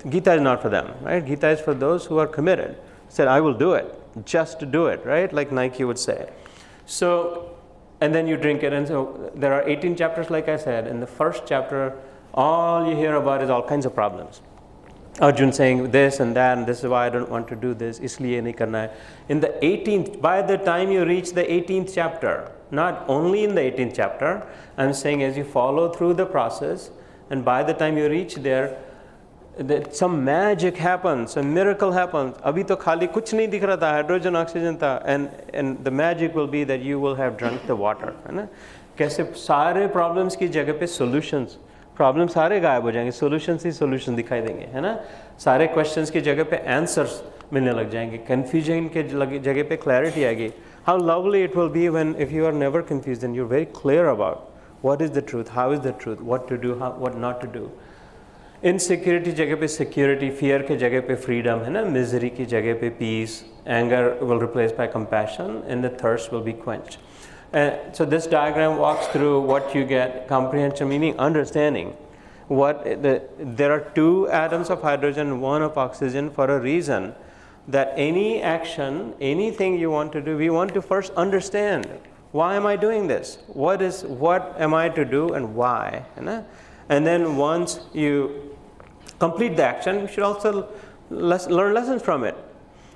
Gita is not for them, right? Gita is for those who are committed. Said, I will do it, just to do it, right? Like Nike would say. So, and then you drink it. And so there are 18 chapters, like I said. In the first chapter, all you hear about is all kinds of problems. Arjun saying this and that, and this is why I don't want to do this. Isliye nahi karna hai. In the 18th, by the time you reach the 18th chapter, not only in the 18th chapter, I'm saying as you follow through the process, and by the time you reach there, some magic happens, a miracle happens. Abhi to khali kuch nahi dikh raha tha, hydrogen, oxygen tha, and the magic will be that you will have drunk the water. है ना? कैसे सारे problems की जगह पे solutions, problem सारे गायब हो जाएंगे, सॉल्यूशंस ही सॉल्यूशन दिखाई देंगे, है ना? सारे क्वेश्चंस की जगह पे आंसर्स मिलने लग जाएंगे, कंफ्यूजन के जगह पे क्लैरिटी आएगी. How lovely it will be when if you are never confused and you are very clear about what is the truth, how is the truth, what to do, what not to do. Insecurity जगह पे security, fear के जगह पे freedom है ना, misery की जगह पे peace, anger will replace by compassion and the thirst will be quenched. So this diagram walks through what you get: comprehension meaning understanding there are two atoms of hydrogen, one of oxygen, for a reason. That any action, anything you want to do, we want to first understand, why am I doing this? What am I to do and why? And then once you complete the action, you should also learn lessons from it.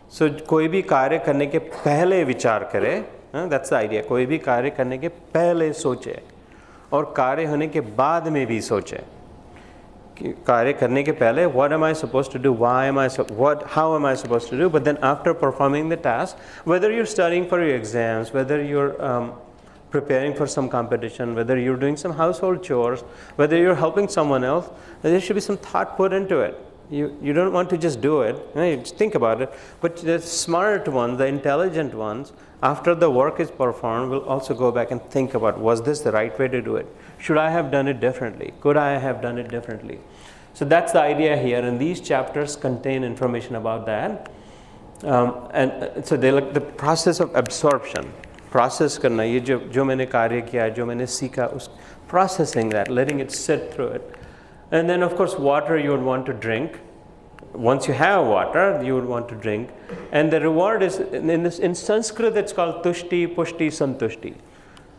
So कोई भी कार्य करने के पहले विचार करे, that's the idea. कोई भी कार्य करने के पहले सोचे और कार्य होने के बाद में भी सोचे. कार्य करने के पहले what am I supposed to do, how am I supposed to do, but then after performing the task, whether you're studying for your exams, whether you're preparing for some competition, whether you're doing some household chores, whether you're helping someone else, there should be some thought put into it. You don't want to just do it, you just think about it. But the smart ones, the intelligent ones, after the work is performed, will also go back and think about, was this the right way to do it? Should I have done it differently? Could I have done it differently? So that's the idea here, and these chapters contain information about that. And so they look the process of absorption. Process करना, ये जो मैंने कार्य किया, जो मैंने सीखा, उस processing that, letting it sit through it. And then of course water you would want to drink. Once you have water, you would want to drink. And the reward is, in Sanskrit it's called tushti, pushti, santushti.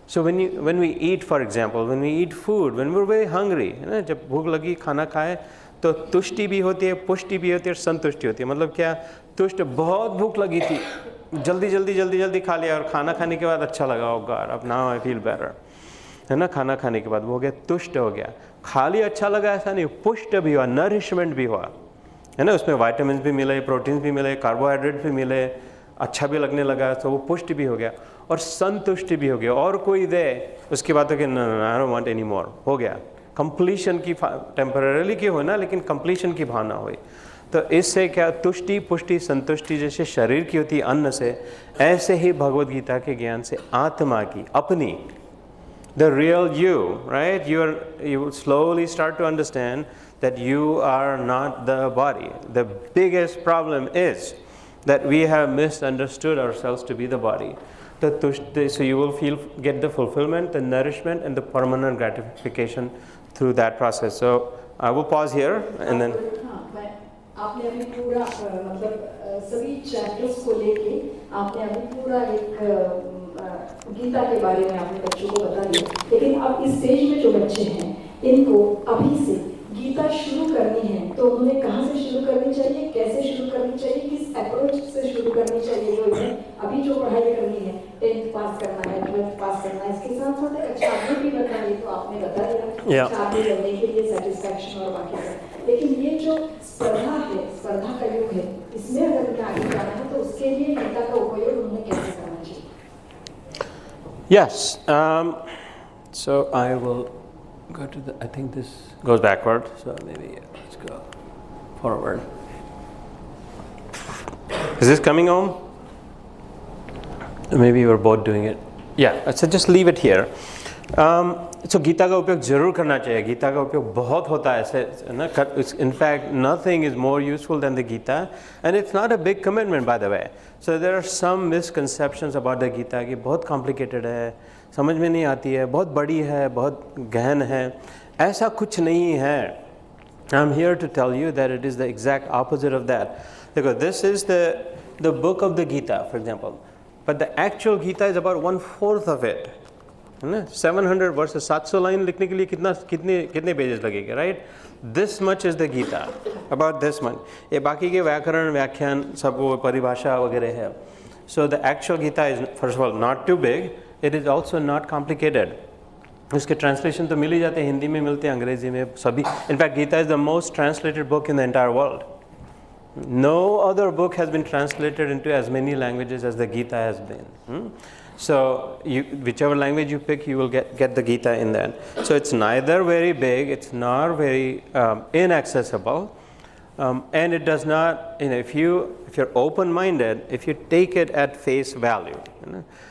So when we eat, for example, when we eat food, when we're very hungry, जब भूख लगी खाना खाए, तो तुष्टि भी होती है, पुष्टि भी होती है और संतुष्टि होती है. मतलब क्या, तुष्ट बहुत भूख लगी थी, जल्दी खा लिया और खाना खाने के बाद अच्छा लगा, oh God, अब now I feel better, है ना. खाना खाने के बाद वो हो गया, तुष्ट हो गया. खाली अच्छा लगा ऐसा नहीं, पुष्ट भी हुआ, नरिशमेंट भी हुआ, है ना. उसमें विटामिन भी मिले, प्रोटीन भी मिले, कार्बोहाइड्रेट भी मिले, अच्छा भी लगने लगा, तो वो पुष्टि भी हो गया. और संतुष्टि भी हो गया. और कोई दे, उसके बाद तो कि I don't want any more, हो गया. कंप्लीशन की टेम्पररीली की हो ना, लेकिन कंप्लीशन की भावना हुई. तो इससे क्या, तुष्टि पुष्टि संतुष्टि जैसे शरीर की होती है अन्न से, ऐसे ही भगवद गीता के ज्ञान से आत्मा की, अपनी, the real you, right? You slowly start to understand that you are not the body. The biggest problem is that we have misunderstood ourselves to be the body. So you will get the fulfillment, the nourishment, and the permanent gratification through that process. So I will pause here and then. आपने अभी पूरा मतलब सभी chapters को लेके आपने अभी पूरा एक गीता के बारे में आपने बच्चों को बता दिया. लेकिन अब इस स्टेज में जो बच्चे हैं, इनको अभी से गीता शुरू करनी है, तो उन्हें कहाँ से शुरू करनी चाहिए, कैसे शुरू करनी चाहिए, किस अप्रोच से शुरू करनी चाहिए. जो इन्हें अभी जो पढ़ाई करनी है, 10th पास करना है, 12th पास करना है, इसके साथ साथ अच्छा आगे भी बताइए. तो आपने बता दिया अच्छा आगे करने के लिए सेटिस्फैक्शन और बाकी सब. लेकिन ये जो स्पर्धा है, स्पर्धा का युग है, इसमें अगर उन्हें आगे जाना है, तो उसके लिए गीता का उपयोग उन्हें कैसे करना चाहिए? Yes. So I will go to the, I think this goes backward, so maybe let's go forward. Is this coming on? Maybe we're both doing it. Yeah, so just leave it here. So Gita का उपयोग जरूर करना चाहिए. गीता का उपयोग बहुत होता है ऐसे ना. In fact, nothing is more useful than the Gita, and it's not a big commitment, by the way. So there are some misconceptions about the Gita कि बहुत complicated है, समझ में नहीं आती है, बहुत बड़ी है, बहुत गहन है. ऐसा कुछ नहीं है. I'm here to tell you that it is the exact opposite of that. Because this is the book of the Gita, for example, but the actual Gita is about 1/4 of it. 700 verses, 700 line लिखने के लिए कितने pages लगेंगे, right? This much is the Gita, about this much. ये बाकी के व्याकरण व्याख्यान सब वो परिभाषा वगैरह है. So the actual Gita is first of all not too big, it is also not complicated. उसके ट्रांसलेशन तो मिल ही जाते हैं, हिंदी में मिलते हैं, अंग्रेजी में, सभी. In fact Gita is the most translated book in the entire world. No other book has been translated into as many languages as the Gita has been. So whichever language you pick, you will get the Gita in that. So it's neither very big, it's not very inaccessible, And it does not, if you're open-minded, if you take it at face value,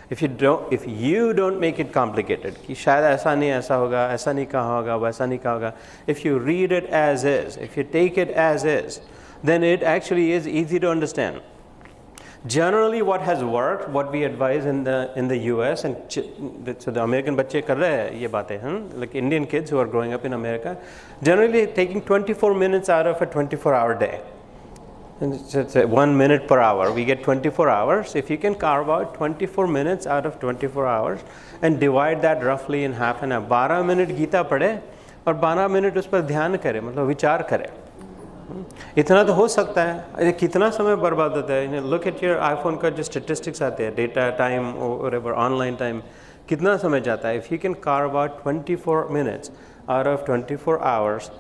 if you don't make it complicated, कि शायद ऐसा नहीं ऐसा होगा, ऐसा नहीं कहा होगा, वैसा नहीं कहा होगा. If you read it as is, if you take it as is, then it actually is easy to understand. Generally, what has worked, what we advise in the US, and so the American बच्चे कर रहे हैं ये बातें, like Indian kids who are growing up in America, generally taking 24 minutes out of a 24-hour day. And it's 1 minute per hour. We get 24 hours. If you can carve out 24 minutes out of 24 hours and divide that roughly in half an hour, 12 minute Gita पढ़े और 12 minute उस पर ध्यान करे, मतलब विचार करे. इतना तो हो सकता है. अरे कितना समय बर्बाद होता है. लुक एट योर आईफोन का जो स्टेटिस्टिक्स आते हैं, डेटा टाइम और ऑनलाइन टाइम, कितना समय जाता है. If you can carve out 24 minutes out of 24 hours,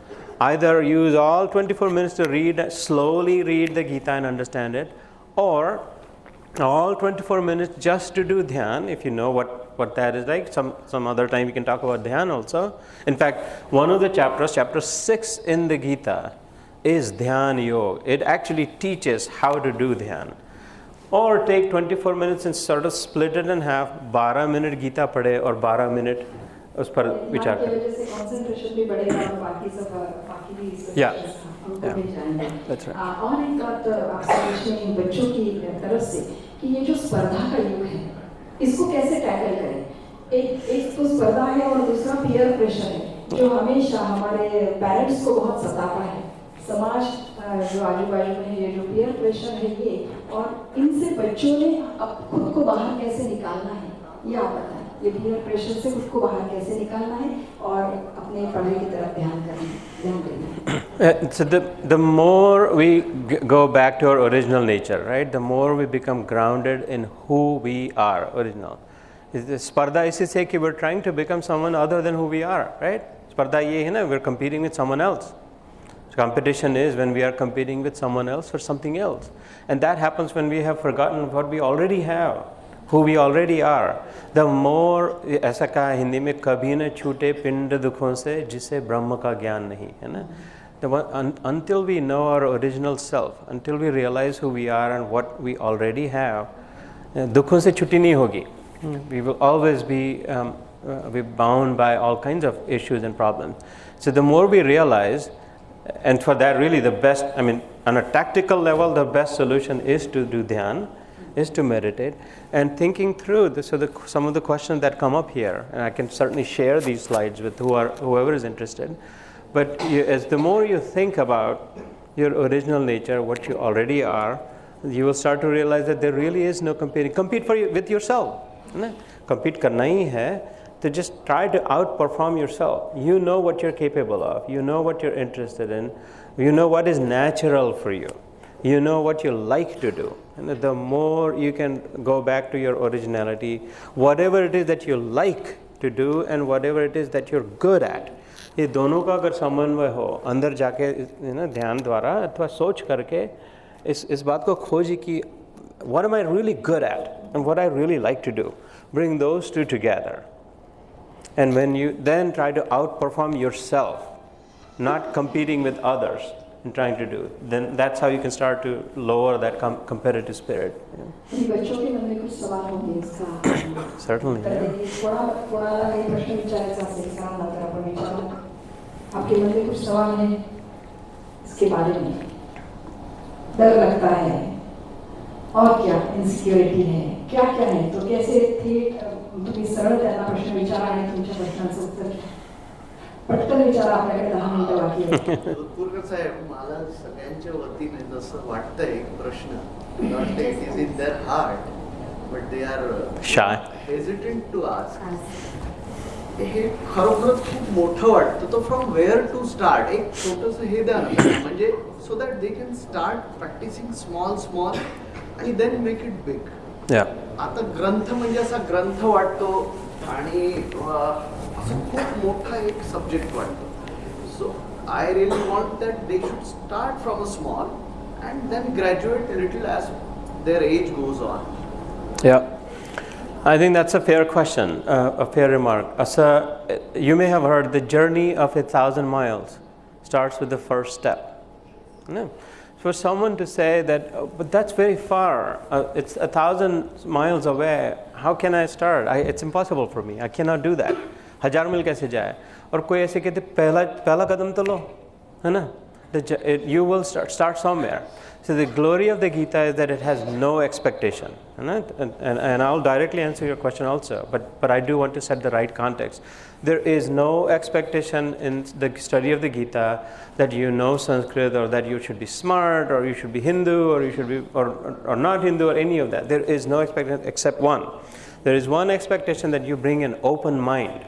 either use all 24 minutes to slowly read the Gita and understand it, or all 24 minutes just to do dhyan, if you know what that is like. Some other time we can talk about dhyan also. In fact, one of the chapters, chapter 6 in the Gita, is Dhyan Yoga. It actually teaches how to do dhyan. Or take 24 minutes and sort of split it in half, 12 minute Gita पढ़े और 12 minute उस पर विचार करें. Yeah, that's right. और एक बात observation इन बच्चों की तरफ से कि ये जो स्पर्धा का युग है, इसको कैसे टैकल करें. एक तो स्पर्धा है और दूसरा पीयर प्रेशर है जो हमेशा हमारे पेरेंट्स को बहुत सताता है. समाज जो आजू बाजू में ये जो पीयर प्रेशर है ये, और इनसे बच्चों ने अब खुद को बाहर कैसे निकालना है, ये आप बताएं. ये पीयर प्रेशर से खुद को बाहर कैसे निकालना है और अपने पढ़ाई की तरफ ध्यान देना. So the more we go back to our original nature, right? The more we become grounded in who we are, original. Spardha इसी से कि we're trying to become someone other than who we are, right? Spardha ये है ना, we're competing with someone else. Competition is when we are competing with someone else for something else. And that happens when we have forgotten what we already have, who we already are. The more, ऐसा कहा हिंदी में, कभी न छूटे पिंड दुखों से जिसे ब्रह्म का ज्ञान नहीं, है ना. Until we know our original self, until we realize who we are and what we already have, दुखों से छुट्टी नहीं होगी. We will always be bound by all kinds of issues and problems. So the more we realize, and for that really the best, on a tactical level, the best solution is to do dhyan, is to meditate, and thinking through some of the questions that come up here, and I can certainly share these slides with whoever is interested. But as the more you think about your original nature, what you already are, you will start to realize that there really is no competing. Compete with yourself. Compete करना ही है. To just try to outperform yourself. You know what you're capable of. You know what you're interested in. You know what is natural for you. You know what you like to do. And the more you can go back to your originality, whatever it is that you like to do and whatever it is that you're good at, ये दोनों का अगर समन्वय हो, अंदर जाके ध्यान द्वारा अथवा सोच करके इस बात को खोजी कि what am I really good at and what I really like to do. Bring those two together. And when you then try to outperform yourself, not competing with others and trying to do, then that's how you can start to lower that competitive spirit. Certainly. और क्या insecurity है, क्या क्या है, तो कैसे थे तुम्ही सरळ त्यांना प्रश्न विचारा आणि तुमच्या प्रश्नांचं उत्तर पटकन विचारा. आपल्याकडे 10 मिनिटं बाकी आहेत. पूर्ण साहेब, मला सगळ्यांच्या वतीने जसं वाटतं एक प्रश्न, not it is in their heart but they are shy, hesitant to ask. हे खरोखरच खूप मोठं वाटतं. तो फ्रॉम वेअर टू स्टार्ट, एक छोटंसं हे द्या म्हणजे so that they can start practising small आणि देन मेक इट बिग. आता ग्रंथ म्हणजे असा ग्रंथ वाटतो आणि असं खूप मोठा एक सब्जेक्ट वाटतो. So I really want that they should start from a small and then graduate little as their age goes on. I think that's a fair question, a fair remark. Asa, you may have heard the journey of 1,000 miles starts with the first step. No? For someone to say that, oh, but that's very far, it's 1,000 miles away, how can I start? It's impossible for me, I cannot do that. 1000 मील कैसे जाए? और कोई ऐसे कहते पहला कदम तो लो, है ना? You will start somewhere. So the glory of the Gita is that it has no expectation, and I'll directly answer your question also, but I do want to set the right context. There is no expectation in the study of the Gita that you know Sanskrit, or that you should be smart, or you should be Hindu, or you should be or not Hindu, or any of that. There is no expectation except one. There is one expectation, that you bring an open mind.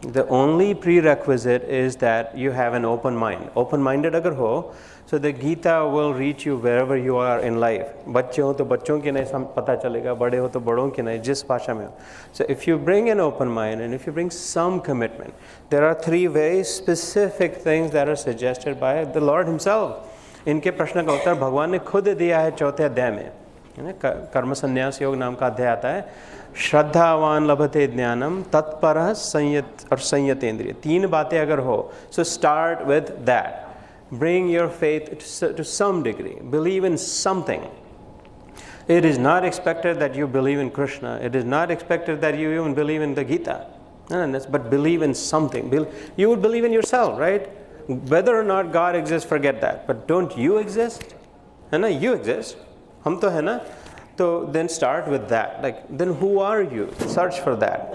The only prerequisite is that you have an open mind. Open-minded agar ho, so the Gita will reach you wherever you are in life. बच्चे हो तो बच्चों की नहीं पता चलेगा, बड़े हो तो बड़ों की नहीं, जिस भाषा में हो. So if you bring an open mind, and if you bring some commitment, there are 3 very specific things that are suggested by the Lord Himself. इनके प्रश्न का उत्तर भगवान ने खुद दिया है 4थे अध्याय में. कर्म संन्यास योग नाम का अध्याय आता है. श्रद्धावान लभते ज्ञानम तत्परः संयत और संयतेंद्रिय. 3 बातें अगर हो, so start with that. Bring your faith to some degree. Believe in something. It is not expected that you believe in Krishna. It is not expected that you even believe in the Gita. But believe in something. You would believe in yourself, right? Whether or not God exists, forget that. But don't you exist? You exist. Hum to hai na? So then start with that. Then who are you? Search for that.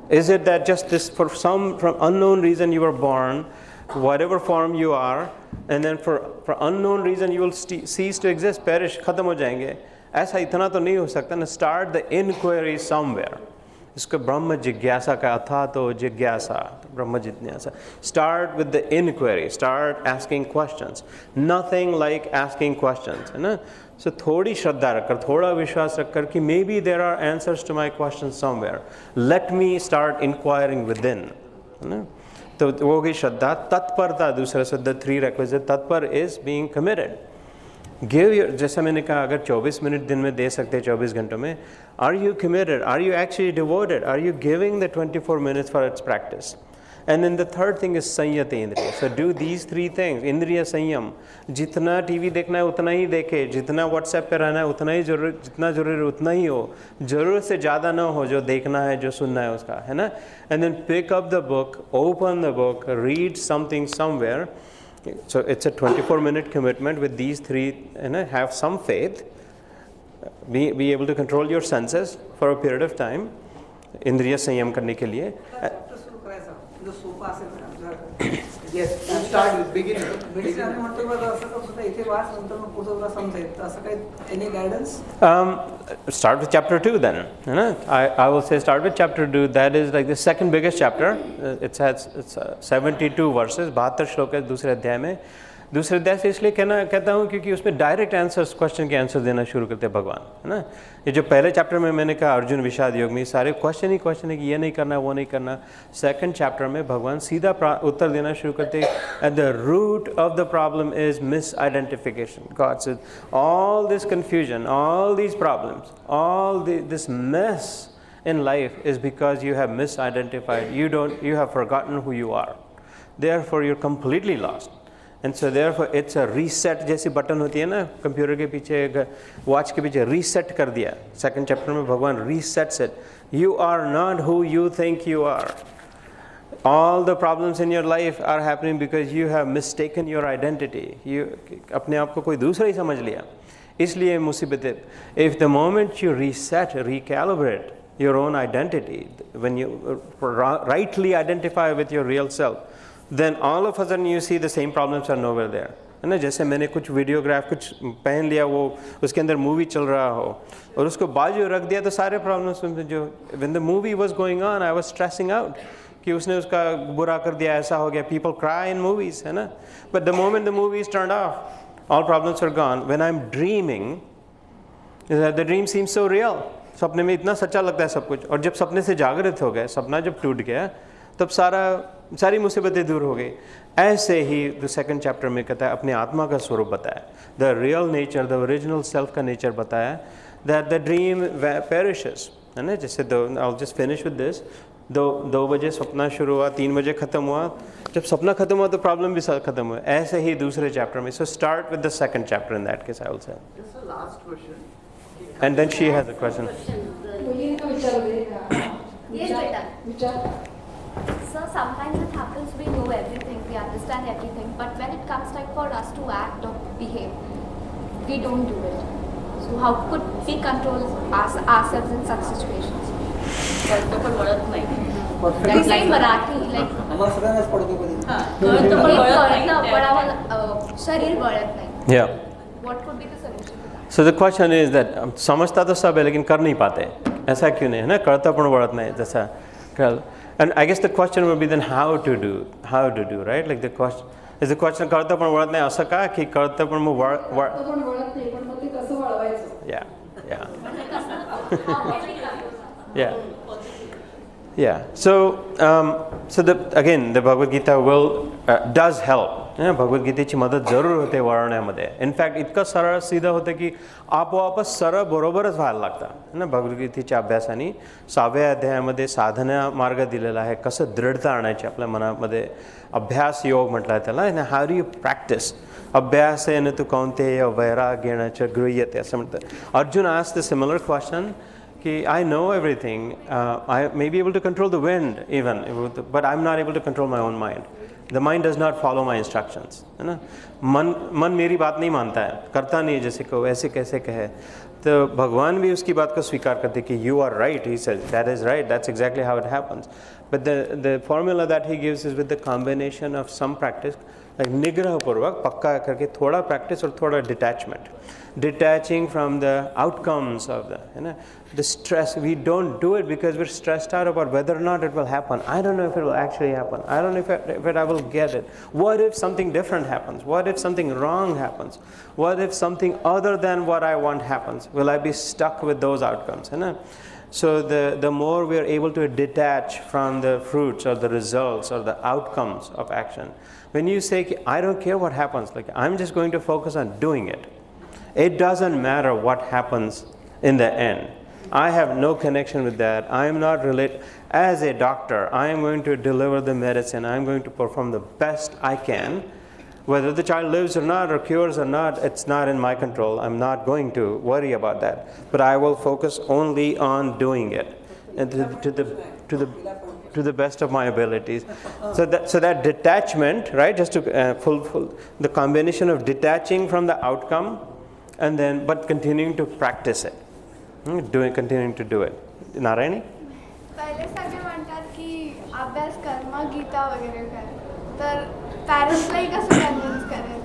Is it that just this, from unknown reason you were born, whatever form you are, and then for unknown reason you will cease to exist, perish, khatam ho jayenge? ऐसा इतना तो नहीं हो सकता ना. Start the inquiry somewhere. इसको ब्रह्म जिज्ञासा का अथा तो जिज्ञासा, ब्रह्म जिज्ञासा. Start with the inquiry. Start asking questions. Nothing like asking questions, है ना? So थोड़ी श्रद्धा रखकर, थोड़ा विश्वास रखकर कि maybe there are answers to my questions somewhere. Let me start inquiring within, है ना? तो वो गई श्रद्धा. तत्परता दूसरा से, the 3 requisite. तत्पर is being committed. Give your, जैसा मैंने कहा, अगर 24 मिनट दिन में दे सकते 24 घंटों में, are you committed? Are you actually devoted? Are you giving the 24 minutes for its practice? And then the third thing is संयत इंद्रिय. So do these 3 things. इंद्रिय संयम. जितना टीवी देखना है उतना ही देखे, जितना व्हाट्सएप पे रहना है उतना ही जरूर, जितना जरूरी उतना ही हो, जरूरत से ज़्यादा ना हो जो देखना है, जो सुनना है उसका, है ना? And then pick up the book, open the book, read something somewhere. So it's a 24-minute commitment with these 3, have some faith, be able to control your senses for a period of time, इंद्रिय संयम करने के लिए. Yes, we'll start with beginning. Any guidance? Start with chapter 2 then. I will say start with chapter 2. That is like the second biggest chapter. It's 72 verses. 72 श्लोक है दूसरे अध्याय में. दूसरे अध्याय से इसलिए कहता हूँ क्योंकि उसमें डायरेक्ट आंसर्स, क्वेश्चन के आंसर देना शुरू करते हैं भगवान, है ना? ये जो पहले चैप्टर में मैंने कहा अर्जुन विषाद योग में सारे क्वेश्चन है कि ये नहीं करना, वो नहीं करना. सेकंड चैप्टर में भगवान सीधा उत्तर देना शुरू करते हैं. At the root of the problem is misidentification. God said all this confusion, all these problems, all this mess in life is because you have misidentified. You have forgotten who you are. Therefore, you're completely lost. And so therefore it's a reset. जैसी button होती है ना computer के पीछे, watch के पीछे, reset कर दिया. सेकंड चैप्टर में भगवान resets it. You are not who you think you are. All the problems in your life are happening because you have mistaken your identity. You अपने आप को कोई दूसरा ही समझ लिया, इसलिए मुसीबतें. If the moment you reset, recalibrate your own identity, when you rightly identify with your real self, then all of a sudden you see the same problems are nowhere there. है ना? जैसे मैंने कुछ वीडियोग्राफ कुछ पहन लिया, वो उसके अंदर मूवी चल रहा हो और उसको बाजू रख दिया तो सारे प्रॉब्लम्स जो when the movie was going on I was stressing out कि उसने उसका बुरा कर दिया, ऐसा हो गया. People cry in movies, है ना? But the moment the movie is turned off, all problems are gone. When I'm dreaming, the dream seems so real. सपने में इतना सच्चा लगता है सब कुछ, और जब सपने से जागृत हो गए, सपना जब टूट गया, तब सारी मुसीबतें दूर हो गई. ऐसे ही द सेकंड चैप्टर में कहता है अपने आत्मा का स्वरूप बताया, the real nature, the original self का नेचर बताया, दैट द ड्रीम पेरिशेस, है ना? जैसे I will just finish with this. दो बजे सपना शुरू हुआ, 3 बजे ख़त्म हुआ, जब सपना ख़त्म हुआ तो प्रॉब्लम भी ख़त्म हुआ. ऐसे ही दूसरे चैप्टर में. So start with the second chapter in that case, I will say. Just a last question. And then she has a question. Yes, beta. So sometimes it happens, we know everything, we understand everything, but when it comes time for us to act or behave, we don't do it. So how could we control ourselves in such situations? कळतं पण वळत नाही. We say Marathi, like आम्हाला सगळ्यांनाच पडतो कधी. कळतं पण वळत कळतं, पण नाही. आम्हाला शरीर वळत नाही. Yeah. What could be the solution to that? So the question is that समझता तो सब है लेकिन कर नहीं पाते. ऐसा क्यों नहीं है ना? कळतं पण वळत नाही जैसा कळ. And I guess the question would be then how to do, right? Like the question कळतं पण वळत नाही असं का की कळतं पण मग पण वळत नाही, पण मग ते कसं वळवायचं? yeah. How can we control? Yeah. So the BhagwadGita does help. भगवद्गीतेची मदत जरूर होते वळवण्यामध्ये. इनफॅक्ट इतकं सरळ सीधं होतं की आपोआपच सरळ बरोबरच व्हायला लागतं ना. भगवद्गीतेच्या अभ्यासाने 6व्या अध्यायामध्ये साधना मार्ग दिलेला आहे, कसं दृढता आणायची आपल्या मनामध्ये. अभ्यास योग म्हटलं आहे त्याला. How do you practice? अभ्यासेन तु कौन्तेय वैराग्येण च गृह्यते असं म्हणतं. Arjun asked the similar question कि I know everything, I may be able to control the wind even, but I'm not able to control my own mind. The mind does not follow my instructions, है ना. मन मेरी बात नहीं मानता है, करता नहीं है जैसे को ऐसे कैसे कहे. तो भगवान भी उसकी बात को स्वीकार करते कि you are right, he says, that is right, that's exactly how it happens. But the formula that he gives is with the combination of some practice, like निग्रह पूर्वक पक्का करके थोड़ा practice और थोड़ा detachment. Detaching from the outcomes of the stress. We don't do it because we're stressed out about whether or not it will happen. I don't know if it will actually happen. I don't know if I will get it. What if something different happens? What if something wrong happens? What if something other than what I want happens? Will I be stuck with those outcomes? So the more we are able to detach from the fruits or the results or the outcomes of action. When you say, I don't care what happens, like I'm just going to focus on doing it. It doesn't matter what happens in the end. I have no connection with that. I am not related. As a doctor, I am going to deliver the medicine. I am going to perform the best I can. Whether the child lives or not or cures or not, it's not in my control. I'm not going to worry about that. But I will focus only on doing it and to the best of my abilities. So that detachment, right? Just to the combination of detaching from the outcome and then but continuing to practice it, continuing to do it. Narayani? पहिले सगळे म्हणतात की अभ्यास कर मग गीता वगैरे कर, तर पॅरेंट्सलाही कसं कन्व्हिन्स करायचं?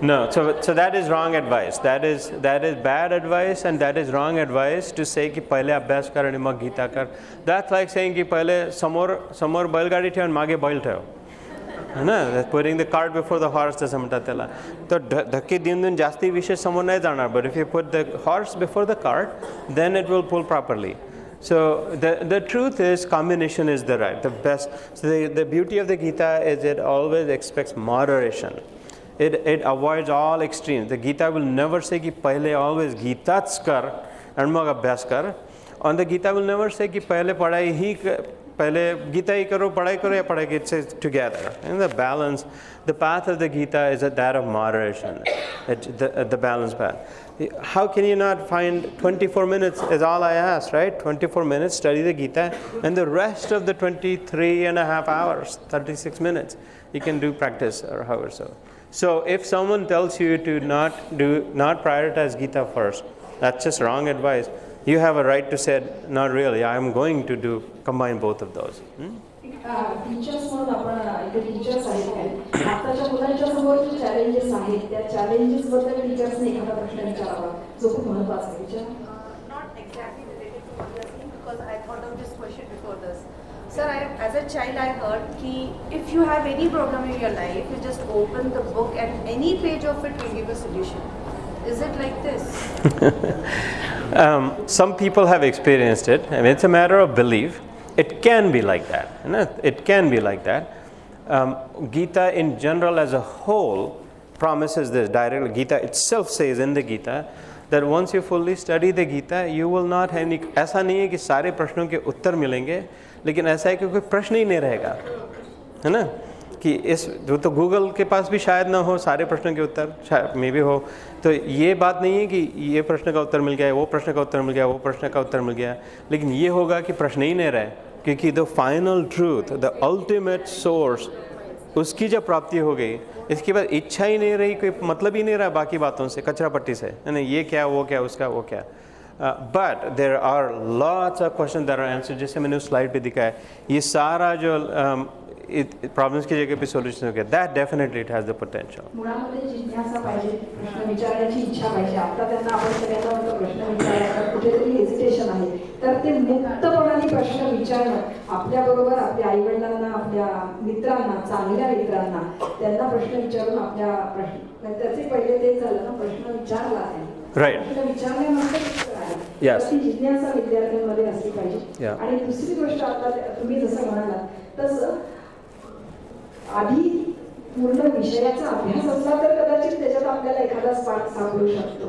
No, so that is wrong advice. That is bad advice, and that is wrong advice to say कि पहिले अभ्यास कर आणि मग गीता कर. That's like saying कि पहिले समोर बैलगाडी ठेव आणि मागे बैल ठेव, है ना. Putting the cart before the horse असं म्हणतात त्याला. तर धक्के देऊन जास्ती विषय समोर नाही जाणार. But if you put the horse before the cart, then it will pull properly. So the truth is combination is the best. So the beauty of the Gita is it always expects moderation. It avoids all extremes. The Gita will never say कि पहले always गीताच कर and मग अभ्यास कर. And the Gita will never say कि पहले गीता ही करो पढ़ाई करो या पढ़ाई. It says together. And the balance, the path of the Gita is that of moderation. The balanced path. How can you not find 24 minutes is all I ask, right? 24 minutes, study the Gita, and the rest of the 23 and a half hours, 36 minutes, you can do practice or however so. So if someone tells you to not prioritize Gita first, that's just wrong advice. You have a right to say, not really, I am going to combine both of those. Teachers म्हणून आपण teachers आहेत, आताच्या मुलांच्या समोर जे challenges आहेत त्या challenges बद्दल टीचर्सने एखादा प्रश्न विचारावा जो खूप महत्त्वाचा आहे. Not exactly related to what you're saying, because I thought of this question before this. Sir, as a child I heard that if you have any problem in your life, you just open the book and any page of it will give a solution. Is it like this? Some people have experienced it. I mean, it's a matter of belief. It can be like that. It can be like that. Gita in general as a whole promises this directly. Gita itself says in the Gita that once you fully study the Gita, you will not have any, ऐसा नहीं है कि सारे प्रश्नों के उत्तर मिलेंगे, लेकिन ऐसा है कि कोई प्रश्न ही नहीं रहेगा, है ना, कि इस जो तो गूगल के पास भी शायद ना हो सारे प्रश्नों के उत्तर, शायद मे भी हो, तो ये बात नहीं है कि ये प्रश्न का उत्तर मिल गया, वो प्रश्न का उत्तर मिल गया, वो प्रश्न का उत्तर मिल गया, लेकिन ये होगा कि प्रश्न ही नहीं रहे, क्योंकि the final truth, the ultimate source, उसकी जब प्राप्ति हो गई, इसके बाद इच्छा ही नहीं रही, कोई मतलब ही नहीं रहा बाकी बातों से, कचरा पट्टी से, है ना, ये क्या, वो क्या, उसका वो क्या. But there are lots of question that are answer, जैसे मैंने उस स्लाइड पे दिखाया, ये सारा जो प्रॉब्लम्स की जगह पे सॉल्यूशन हो गया, that definitely it has the potential. मुळामध्ये जिज्ञासा पाहिजे, प्रश्न विचारण्याची इच्छा पाहिजे. आता त्यांना आपण सगळ्यांना म्हणतो प्रश्न विचारायचा, कुठेतरी हेजिटेशन आहे, तर ते मुक्तपणाने प्रश्न विचारणं, आपल्याबरोबर आपल्या आईवडिलांना, आपल्या मित्रांना, चांगल्या मित्रांना त्यांना प्रश्न विचारून आपल्या प्रश्न, त्याचे पहिले ते झालं ना, प्रश्न विचारला आहे, राईट, प्रश्न विचारल्यानंतर Yes. ती जिज्ञासा विद्यार्थ्यांमध्ये असली पाहिजे. आणि दुसरी गोष्ट, आता तुम्ही जसं म्हणालात तसं आधी पूर्ण विषयाचा अभ्यास असला तर कदाचित त्याच्यात आपल्याला एखादा पाठ सापडू शकतो.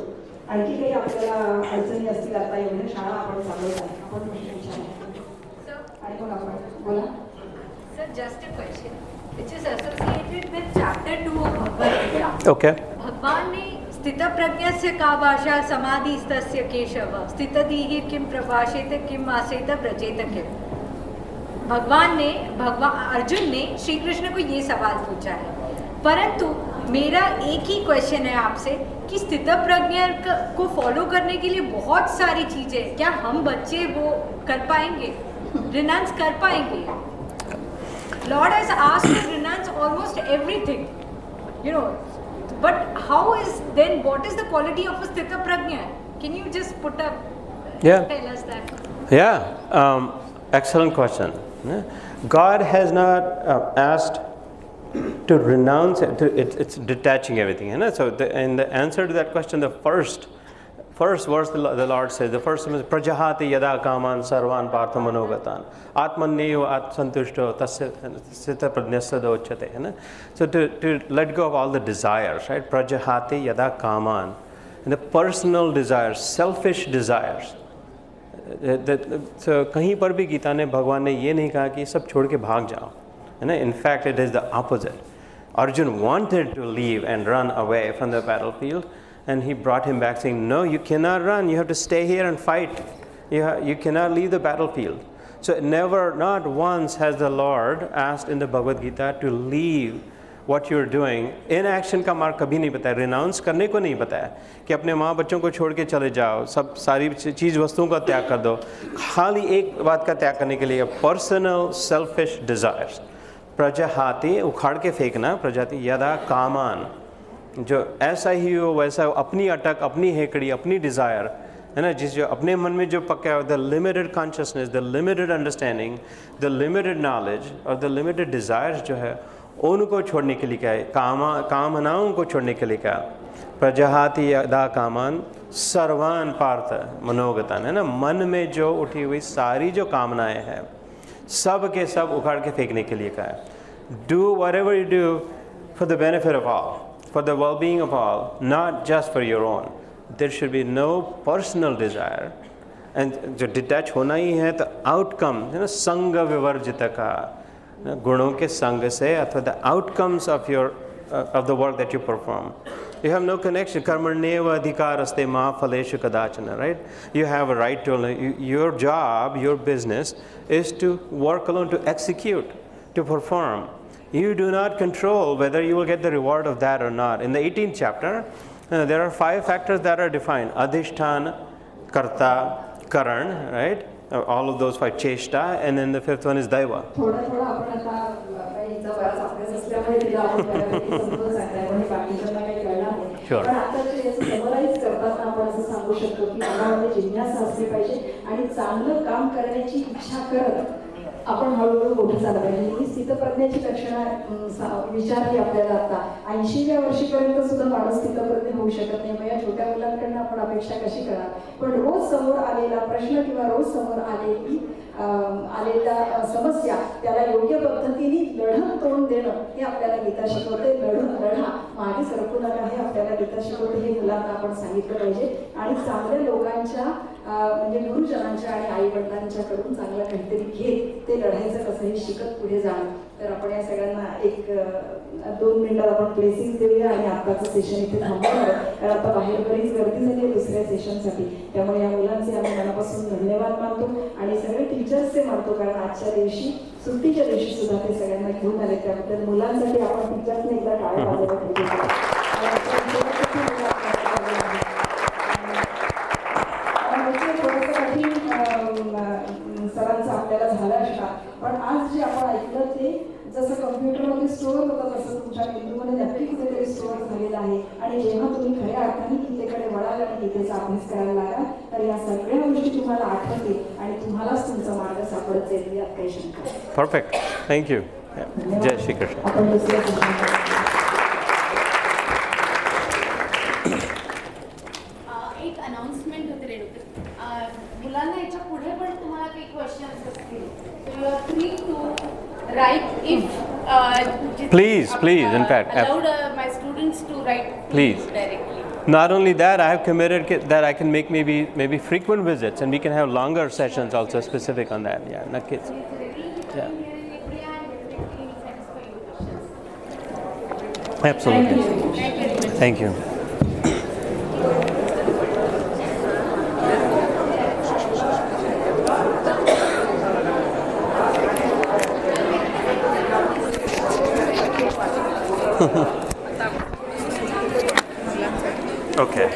आणखी काही आपल्याला अडचणी असतील, आता एवढ्या शाळा आपण चालवत आहे, आपण प्रश्न विचारायचा आणि मग आपण बोला. Sir, just a question which is associated with chapter 2 of Bhagavad Gita. Okay. भगवान ने स्थित प्रज्ञस्य का भाषा समाधिस्तस्य केशव स्थितधीः किं प्रभाषेत किम आसेत व्रजेत किम. भगवान अर्जुन ने श्री कृष्ण को ये सवाल पूछा है, परंतु मेरा एक ही क्वेश्चन है आपसे कि स्थित प्रज्ञा को फॉलो करने के लिए बहुत सारी चीजें, क्या हम बच्चे वो कर पाएंगे, रिनाउंस कर पाएंगे? Lord has asked to renounce almost everything, you know, but how is then what is the quality of a sthita prajna? Can you just put up tell us that? Excellent question. God has not asked to renounce it, it's detaching everything. So in the answer to that question, the first verse the Lord says, the first one is prajahati yada kaman sarvan partha manogatan atmanneyo atsantushto tasya sita prajnasya uchyate. So to let go of all the desires, right? Prajahati yada kaman, and the personal desires, selfish desires. So कहीं पर भी गीता ने, भगवान ने ये नहीं कहा कि सब छोड़ के भाग जाओ, है ना. In fact, it is the opposite. Arjun wanted to leave and run away from the battlefield, and he brought him back saying, no, you cannot run, you have to stay here and fight. You cannot leave the battlefield. So never, not once has the Lord asked in the Bhagavad Gita to leave what you're doing. Inaction का मार्ग कभी नहीं बताया, renounce करने को नहीं बताया कि अपने माँ बच्चों को छोड़ के चले जाओ, सब सारी चीज़ वस्तुओं का त्याग कर दो. खाली एक बात का त्याग करने के लिए, पर्सनल सेल्फिश डिज़ायर्स. प्रजहाति, उखाड़ के फेंकना, प्रजाति यदा कामान, जो ऐसा ही हो वैसा, अपनी अटक, अपनी हेकड़ी, अपनी डिज़ायर, है ना, जिस जो अपने मन में जो पक्का हो, the limited consciousness, the limited understanding, the limited knowledge और द लिमिटेड डिज़ायर्स जो है, उनको छोड़ने के लिए क्या है, कामनाओं को छोड़ने के लिए क्या. प्रजहाति यदा कामान सर्वान पार्थ मनोगतान, है ना, मन में जो उठी हुई सारी जो कामनाएं हैं, सब के सब उखाड़ के फेंकने के लिए क्या है. Do whatever you do for the benefit of all, for the well being of all, not just for your own. There should be no personal desire. And जो डिटैच होना ही है, तो आउटकम, है ना, संग विवर्जित का, गुणों के संग से, अथवा the outcomes of the work that you perform. You have no connection. Karmarneva adhikaraste ma phaleshu kadachana, right? You have a right to, your job, your business is to work alone, to execute, to perform. You do not control whether you will get the reward of that or not. In the 18th chapter, there are 5 factors that are defined. Adhishthana, karta, karan, right? All of those 5, cheshta, and then the 5th one is daiva. थोडा आपण आता बाईचा बराच अभ्यास असल्यामुळे तिला आपण बऱ्यापैकी समजून सांगताय, पण बाकीच्यांना काही कळणार नाही. Sure. पण आता जे समराईज करताना आपण असं सांगू शकतो की मनामध्ये जिज्ञासा असली पाहिजे आणि चांगलं काम करण्याची इच्छा करत आपण हळूहळू मोठं झालं पाहिजे. ही स्थितप्रज्ञाची लक्षणं विचारली आपल्याला आता. 80व्या वर्षीपर्यंत सुद्धा माणूस स्थितप्रज्ञ होऊ शकत नाही. मग या छोट्या मुलांकडनं आपण अपेक्षा कशी करणार? पण रोज समोर आलेला प्रश्न किंवा रोज समोर आलेल्या समस्या त्याला योग्य पद्धतीने लढत तोंड देणं हे आपल्याला गीता शिकवते. लढा, मागे सरकू नका हे आपल्याला गीता शिकवते. हे मुलांना आपण सांगितलं पाहिजे. आणि चांगल्या लोकांच्या म्हणजे गुरुजनांच्या आणि आई वडिलांच्याकडून चांगलं काहीतरी घेत ते लढायचं कसं हे शिकत पुढे जाणं. तर आपण या सगळ्यांना एक 2 मिनिटात आपण ब्लेसिंग देऊया आणि आत्ताचं सेशन इथे थांबवणार. कारण आता बाहेर बरीच गर्दी झाली आहे दुसऱ्या सेशनसाठी. त्यामुळे या मुलांचे आम्ही मनापासून धन्यवाद मानतो आणि सगळे टीचर्सचे मानतो. कारण आजच्या दिवशी सुट्टीच्या दिवशी सुद्धा ते सगळ्यांना घेऊन आले. त्याबद्दल मुलांसाठी आपण टीचर्सने एकदा टाळ्या वाजवल्या पाहिजे. सरांचं आपल्याला झालं असणार. पण आज जे आपण ऐकलं ते जसं कम्प्युटरमध्ये स्टोअर होतं तसं तुमच्या मेंदूमध्ये नक्की कुठेतरी स्टोअर झालेलं आहे. आणि जेव्हा तुम्ही खऱ्या अर्थाने गीतेकडे वळाल आणि गीतेचा अभ्यास करायला लागाल तर या सगळ्या गोष्टी तुम्हाला आठवतील आणि तुम्हालाच तुमचा मार्ग सापडत जाईल. यात काही शंका. परफेक्ट. थँक्यू. जय श्री कृष्ण. आपण दुसऱ्या एक अनाउन्समेंट होते रेणुका. मुलांना याच्या पुढे पण तुम्हाला काही क्वेश्चन्स असतील तर you are free to write if Please, in fact. allowed my students to write Please. directly. Not only that, I have committed that I can make maybe frequent visits and we can have longer sessions also specific on that. Yeah, nakki's. Yeah. Absolutely. Thank you. Okay.